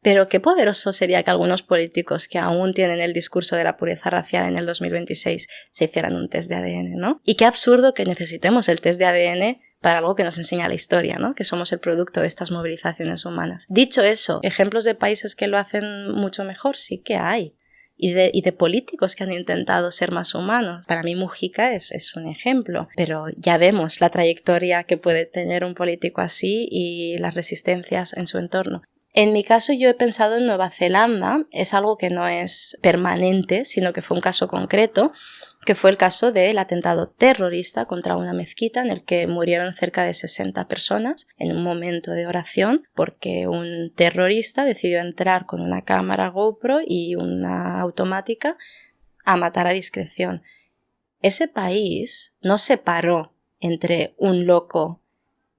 Speaker 1: Pero qué poderoso sería que algunos políticos que aún tienen el discurso de la pureza racial en el 2026 se hicieran un test de ADN, ¿no? Y qué absurdo que necesitemos el test de ADN para algo que nos enseña la historia, ¿no? Que somos el producto de estas movilizaciones humanas. Dicho eso, ejemplos de países que lo hacen mucho mejor sí que hay. Y de políticos que han intentado ser más humanos. Para mí Mujica es un ejemplo, pero ya vemos la trayectoria que puede tener un político así y las resistencias en su entorno. En mi caso yo he pensado en Nueva Zelanda, es algo que no es permanente, sino que fue un caso concreto, que fue el caso del atentado terrorista contra una mezquita en el que murieron cerca de 60 personas en un momento de oración porque un terrorista decidió entrar con una cámara GoPro y una automática a matar a discreción. Ese país no separó entre un loco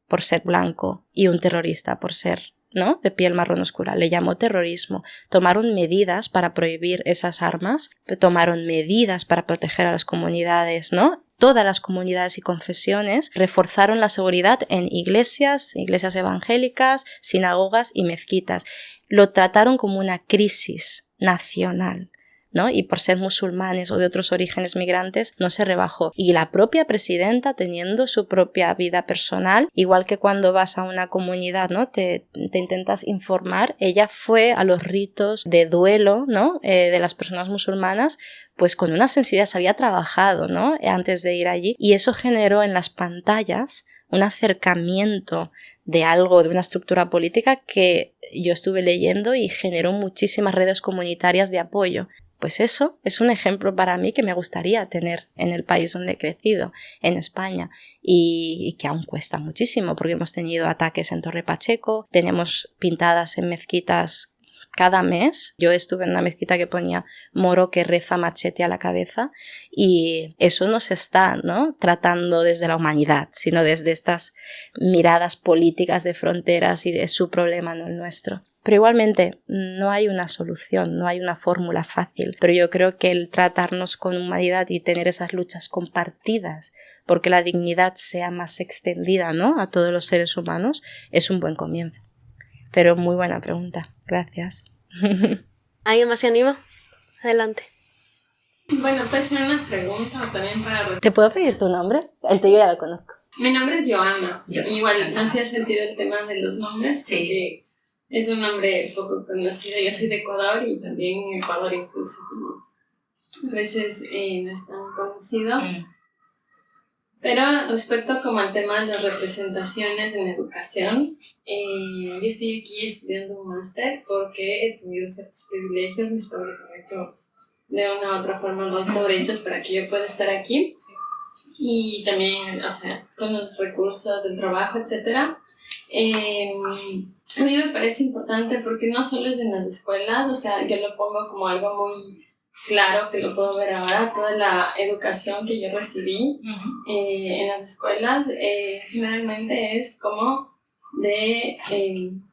Speaker 1: por ser blanco y un terrorista por ser, ¿no?, de piel marrón oscura. Le llamó terrorismo. Tomaron medidas para prohibir esas armas, tomaron medidas para proteger a las comunidades, ¿no? Todas las comunidades y confesiones reforzaron la seguridad en iglesias evangélicas, sinagogas y mezquitas. Lo trataron como una crisis nacional, ¿no? Y por ser musulmanes o de otros orígenes migrantes no se rebajó. Y la propia presidenta, teniendo su propia vida personal, igual que cuando vas a una comunidad, ¿no?, te intentas informar, ella fue a los ritos de duelo, ¿no?, de las personas musulmanas, pues con una sensibilidad, se había trabajado, ¿no?, antes de ir allí, y eso generó en las pantallas un acercamiento de algo, de una estructura política que yo estuve leyendo y generó muchísimas redes comunitarias de apoyo. Pues eso es un ejemplo para mí que me gustaría tener en el país donde he crecido, en España, y que aún cuesta muchísimo porque hemos tenido ataques en Torre Pacheco, tenemos pintadas en mezquitas cada mes. Yo estuve en una mezquita que ponía moro que reza machete a la cabeza y eso no se está, ¿no?, tratando desde la humanidad, sino desde estas miradas políticas de fronteras y de su problema, no el nuestro. Pero igualmente no hay una solución, no hay una fórmula fácil, pero yo creo que el tratarnos con humanidad y tener esas luchas compartidas porque la dignidad sea más extendida, ¿no?, a todos los seres humanos es un buen comienzo. Pero muy buena pregunta, gracias.
Speaker 2: ¿Alguien más se anima? Adelante.
Speaker 4: Bueno, puede ser una pregunta también para...
Speaker 1: ¿Te puedo pedir tu nombre? El tuyo ya lo conozco.
Speaker 4: Mi nombre es Joana. Igual no hacía sentido el tema de los nombres, sí, porque es un nombre poco conocido. Yo soy de Ecuador y también en Ecuador incluso como a veces no es tan conocido. Pero respecto como al tema de las representaciones en educación, yo estoy aquí estudiando un máster porque he tenido ciertos privilegios. Mis padres han hecho de una u otra forma los derechos para que yo pueda estar aquí. Sí. Y también, o sea, con los recursos del trabajo, etc. A mí me parece importante porque no solo es en las escuelas, o sea, yo lo pongo como algo muy claro, que lo puedo ver ahora, toda la educación que yo recibí en las escuelas, generalmente es como de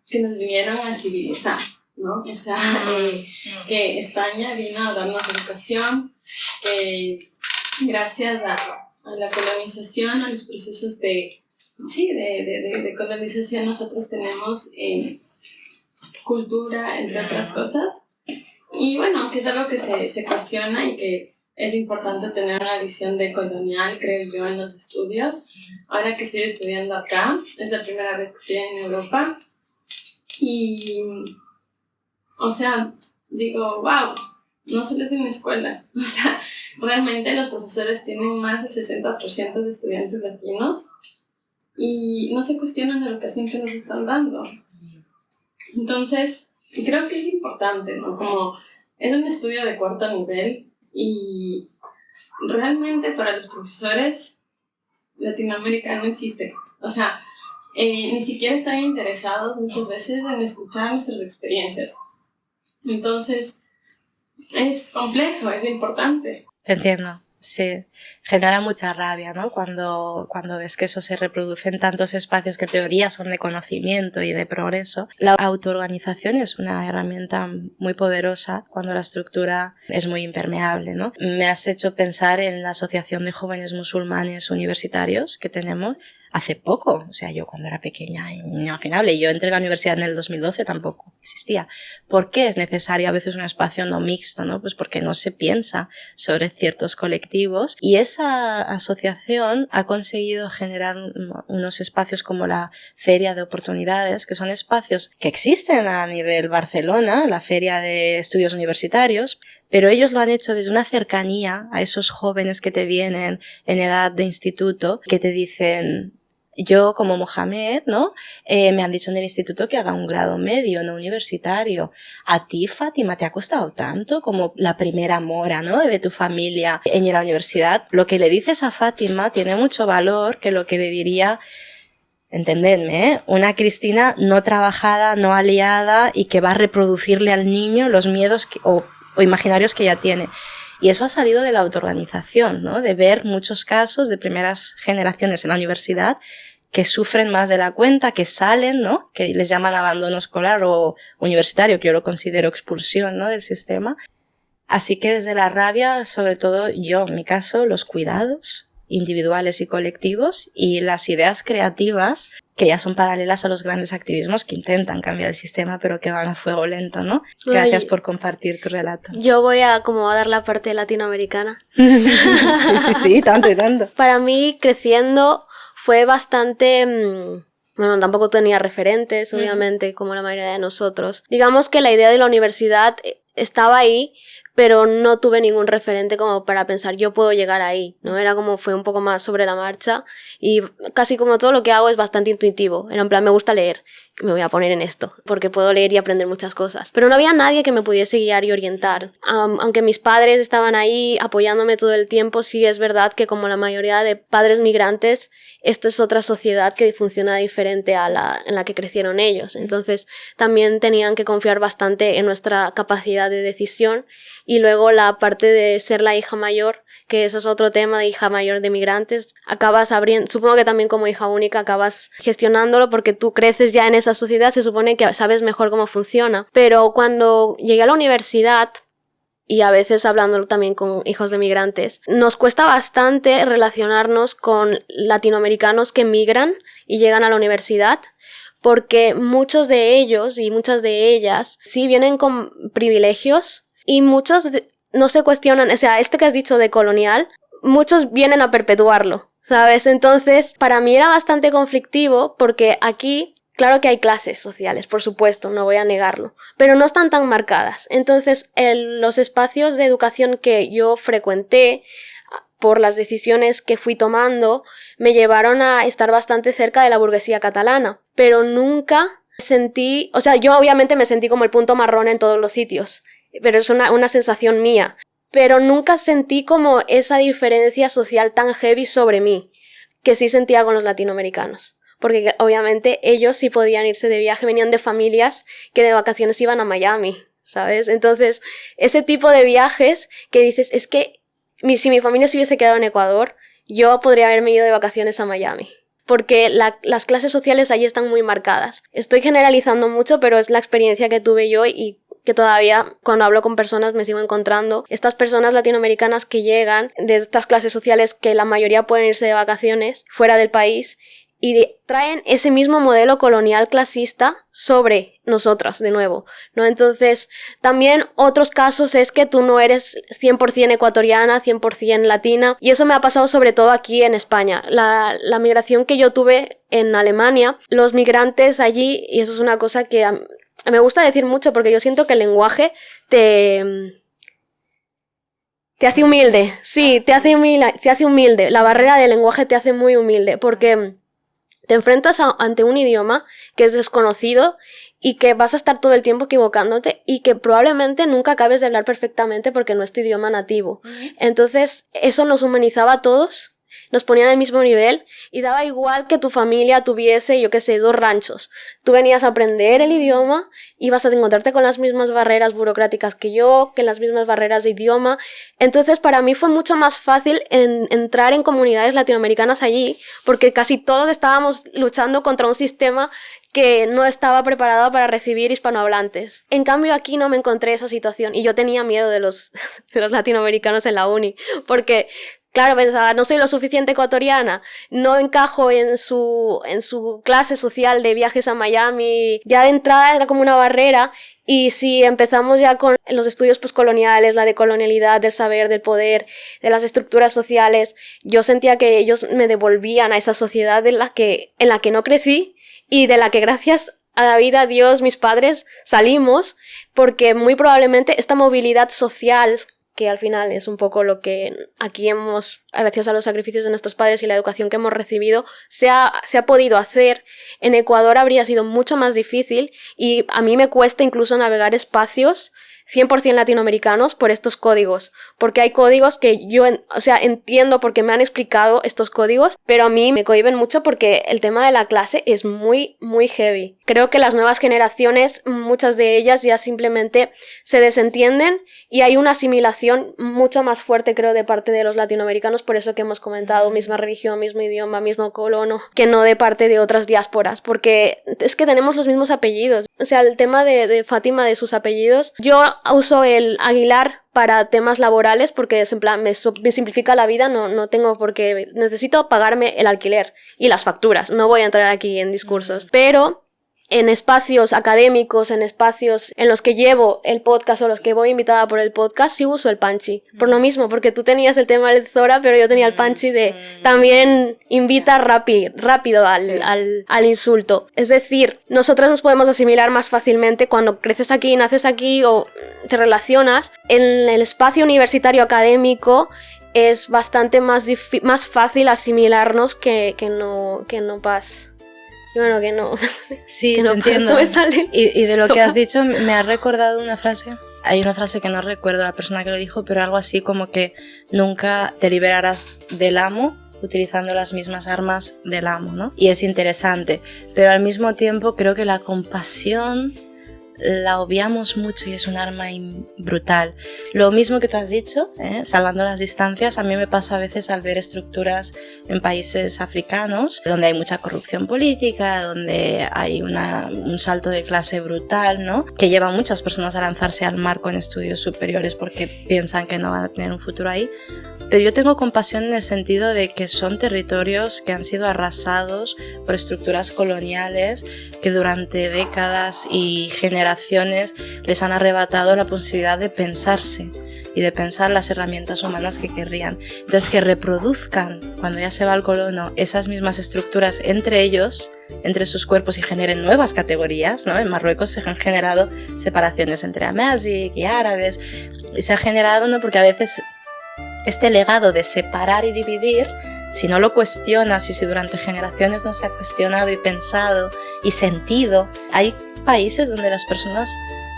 Speaker 4: que nos vinieron a civilizar, ¿no? O sea, que España vino a darnos educación, que gracias a la colonización, a los procesos de colonización, nosotros tenemos cultura, entre otras cosas. Y bueno, que es algo que se cuestiona y que es importante tener una visión decolonial, creo yo, en los estudios. Ahora que estoy estudiando acá, es la primera vez que estoy en Europa. Y, o sea, digo, wow, no solo es en la escuela. O sea, realmente los profesores tienen más del 60% de estudiantes latinos y no se cuestionan la educación que nos están dando. Entonces, creo que es importante, ¿no? Como es un estudio de cuarto nivel y realmente para los profesores Latinoamérica no existe. O sea, ni siquiera están interesados muchas veces en escuchar nuestras experiencias. Entonces, es complejo, es importante.
Speaker 1: Te entiendo. Sí, genera mucha rabia, ¿no? Cuando ves que eso se reproduce en tantos espacios que en teoría son de conocimiento y de progreso. La autoorganización es una herramienta muy poderosa cuando la estructura es muy impermeable, ¿no? Me has hecho pensar en la Asociación de Jóvenes Musulmanes Universitarios que tenemos. hace poco. O sea, yo cuando era pequeña, inimaginable. Yo entré a la universidad en el 2012, tampoco existía. ¿Por qué es necesario a veces un espacio no mixto, ¿no? Pues porque no se piensa sobre ciertos colectivos, y esa asociación ha conseguido generar unos espacios como la Feria de Oportunidades, que son espacios que existen a nivel Barcelona, la Feria de Estudios Universitarios, pero ellos lo han hecho desde una cercanía a esos jóvenes que te vienen en edad de instituto, que te dicen: yo como Mohamed, ¿no? Me han dicho en el instituto que haga un grado medio, no universitario. A ti, Fátima, te ha costado tanto como la primera mora, ¿no? De tu familia en ir a la universidad. Lo que le dices a Fátima tiene mucho valor que lo que le diría, entendedme, una Cristina no trabajada, no aliada, y que va a reproducirle al niño los miedos o imaginarios que ya tiene. Y eso ha salido de la autoorganización, ¿no? De ver muchos casos de primeras generaciones en la universidad que sufren más de la cuenta, que salen, ¿no? Que les llaman abandono escolar o universitario, que yo lo considero expulsión, ¿no? Del sistema. Así que desde la rabia, sobre todo yo, en mi caso, los cuidados individuales y colectivos y las ideas creativas que ya son paralelas a los grandes activismos que intentan cambiar el sistema, pero que van a fuego lento, ¿no? Gracias por compartir tu relato.
Speaker 2: Yo voy a dar la parte latinoamericana.
Speaker 1: Sí, tanto y tanto.
Speaker 2: Para mí, creciendo, fue bastante... Bueno, tampoco tenía referentes, obviamente, como la mayoría de nosotros. Digamos que la idea de la universidad estaba ahí, pero no tuve ningún referente como para pensar yo puedo llegar ahí, ¿no? Era como, fue un poco más sobre la marcha, y casi como todo lo que hago es bastante intuitivo. Era en plan, me gusta leer, me voy a poner en esto, porque puedo leer y aprender muchas cosas. Pero no había nadie que me pudiese guiar y orientar. Aunque mis padres estaban ahí apoyándome todo el tiempo, sí es verdad que como la mayoría de padres migrantes, esta es otra sociedad que funciona diferente a en la que crecieron ellos. Entonces también tenían que confiar bastante en nuestra capacidad de decisión. Y luego la parte de ser la hija mayor, que eso es otro tema, de hija mayor de migrantes, acabas abriendo, supongo que también como hija única acabas gestionándolo porque tú creces ya en esa sociedad, se supone que sabes mejor cómo funciona. Pero cuando llegué a la universidad, y a veces hablando también con hijos de migrantes, nos cuesta bastante relacionarnos con latinoamericanos que migran y llegan a la universidad, porque muchos de ellos y muchas de ellas sí vienen con privilegios y muchos no se cuestionan, o sea, que has dicho de colonial, muchos vienen a perpetuarlo, ¿sabes? Entonces, para mí era bastante conflictivo porque aquí... Claro que hay clases sociales, por supuesto, no voy a negarlo, pero no están tan marcadas. Entonces, los espacios de educación que yo frecuenté, por las decisiones que fui tomando, me llevaron a estar bastante cerca de la burguesía catalana, pero nunca sentí... O sea, yo obviamente me sentí como el punto marrón en todos los sitios, pero es una sensación mía. Pero nunca sentí como esa diferencia social tan heavy sobre mí, que sí sentía con los latinoamericanos. Porque obviamente ellos sí podían irse de viaje, venían de familias que de vacaciones iban a Miami, ¿sabes? Entonces, ese tipo de viajes que dices, es que si mi familia se hubiese quedado en Ecuador, yo podría haberme ido de vacaciones a Miami. Porque las clases sociales allí están muy marcadas. Estoy generalizando mucho, pero es la experiencia que tuve yo y que todavía cuando hablo con personas me sigo encontrando. Estas personas latinoamericanas que llegan de estas clases sociales, que la mayoría pueden irse de vacaciones fuera del país, y traen ese mismo modelo colonial clasista sobre nosotras de nuevo, ¿no? Entonces, también otros casos es que tú no eres 100% ecuatoriana, 100% latina, y eso me ha pasado sobre todo aquí en España. La migración que yo tuve en Alemania, los migrantes allí, y eso es una cosa que me gusta decir mucho porque yo siento que el lenguaje te hace humilde. Sí, te hace humilde. La barrera del lenguaje te hace muy humilde porque te enfrentas ante un idioma que es desconocido y que vas a estar todo el tiempo equivocándote y que probablemente nunca acabes de hablar perfectamente porque no es tu idioma nativo. Entonces, eso nos humanizaba a todos, nos ponían al mismo nivel y daba igual que tu familia tuviese, yo qué sé, 2 ranchos. Tú venías a aprender el idioma, ibas a encontrarte con las mismas barreras burocráticas que yo, que las mismas barreras de idioma. Entonces, para mí fue mucho más fácil entrar en comunidades latinoamericanas allí, porque casi todos estábamos luchando contra un sistema que no estaba preparado para recibir hispanohablantes. En cambio, aquí no me encontré esa situación y yo tenía miedo de los latinoamericanos en la uni, porque Claro, pensaba, no soy lo suficiente ecuatoriana, no encajo en su clase social de viajes a Miami. Ya de entrada era como una barrera. Y si empezamos ya con los estudios postcoloniales, la decolonialidad, del saber, del poder, de las estructuras sociales, yo sentía que ellos me devolvían a esa sociedad en la que no crecí y de la que gracias a la vida, a Dios, mis padres, salimos, porque muy probablemente esta movilidad social, que al final es un poco lo que aquí gracias a los sacrificios de nuestros padres y la educación que hemos recibido, se ha podido hacer. En Ecuador habría sido mucho más difícil y a mí me cuesta incluso navegar espacios 100% latinoamericanos por estos códigos, porque hay códigos que yo entiendo porque me han explicado estos códigos, pero a mí me cohíben mucho porque el tema de la clase es muy, muy heavy. Creo que las nuevas generaciones, muchas de ellas ya simplemente se desentienden y hay una asimilación mucho más fuerte, creo, de parte de los latinoamericanos, por eso que hemos comentado misma religión, mismo idioma, mismo colono, que no de parte de otras diásporas, porque es que tenemos los mismos apellidos. O sea, el tema de Fátima, de sus apellidos, yo uso el Aguilar para temas laborales porque en plan, me simplifica la vida, no tengo por qué, necesito pagarme el alquiler y las facturas, no voy a entrar aquí en discursos, pero en espacios académicos, en espacios en los que llevo el podcast o los que voy invitada por el podcast, sí uso el Panchi. Por lo mismo, porque tú tenías el tema del Zora, pero yo tenía el Panchi de también invita rápido al insulto. Es decir, nosotras nos podemos asimilar más fácilmente cuando creces aquí, naces aquí o te relacionas. En el espacio universitario académico es bastante más fácil asimilarnos que no pasa. Bueno, que no.
Speaker 1: Sí,
Speaker 2: que no,
Speaker 1: te entiendo.
Speaker 2: No me sale.
Speaker 1: Y de lo que has dicho me ha recordado una frase. Hay una frase que no recuerdo la persona que lo dijo, pero algo así como que nunca te liberarás del amo utilizando las mismas armas del amo, ¿no? Y es interesante, pero al mismo tiempo creo que la compasión la obviamos mucho y es un arma brutal. Lo mismo que tú has dicho, salvando las distancias, a mí me pasa a veces al ver estructuras en países africanos donde hay mucha corrupción política, donde hay un salto de clase brutal, ¿no? Que lleva a muchas personas a lanzarse al mar con estudios superiores porque piensan que no van a tener un futuro ahí. Pero yo tengo compasión en el sentido de que son territorios que han sido arrasados por estructuras coloniales que durante décadas y generaciones les han arrebatado la posibilidad de pensarse y de pensar las herramientas humanas que querrían. Entonces, que reproduzcan, cuando ya se va el colono, esas mismas estructuras entre ellos, entre sus cuerpos y generen nuevas categorías, ¿no? En Marruecos se han generado separaciones entre amazic y árabes. Y se ha generado, ¿no? Porque a veces este legado de separar y dividir, si no lo cuestionas y si durante generaciones no se ha cuestionado y pensado y sentido, hay países donde las personas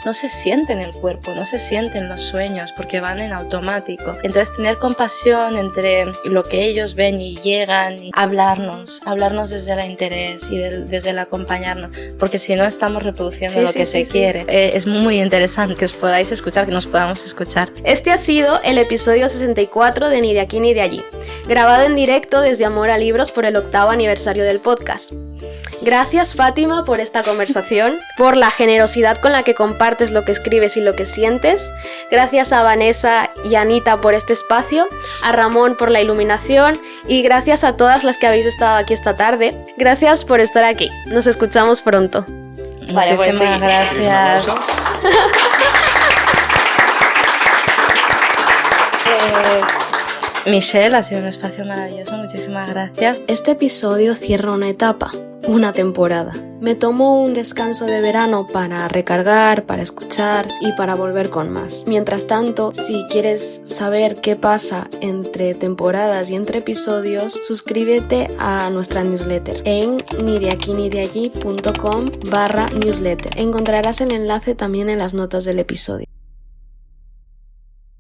Speaker 1: no se sienten el cuerpo, no se sienten los sueños porque van en automático. Entonces tener compasión entre lo que ellos ven y llegan y hablarnos desde el interés y desde el acompañarnos, porque si no estamos reproduciendo lo que se quiere. Es muy interesante que os podáis escuchar, que nos podamos escuchar.
Speaker 2: Este ha sido el episodio 64 de Ni de aquí ni de allí, grabado en directo desde Amor a Libros por el 8º aniversario del podcast. Gracias, Fátima, por esta conversación, por la generosidad con la que compartes lo que escribes y lo que sientes. Gracias a Vanessa y Anita por este espacio, a Ramón por la iluminación y gracias a todas las que habéis estado aquí esta tarde. Gracias por estar aquí. Nos escuchamos pronto.
Speaker 1: Vale, muchísimas gracias. Michelle, ha sido un espacio maravilloso, muchísimas gracias.
Speaker 2: Este episodio cierra una etapa, una temporada. Me tomo un descanso de verano para recargar, para escuchar y para volver con más. Mientras tanto, si quieres saber qué pasa entre temporadas y entre episodios, suscríbete a nuestra newsletter en nideaquinideallí.com/newsletter. Encontrarás el enlace también en las notas del episodio.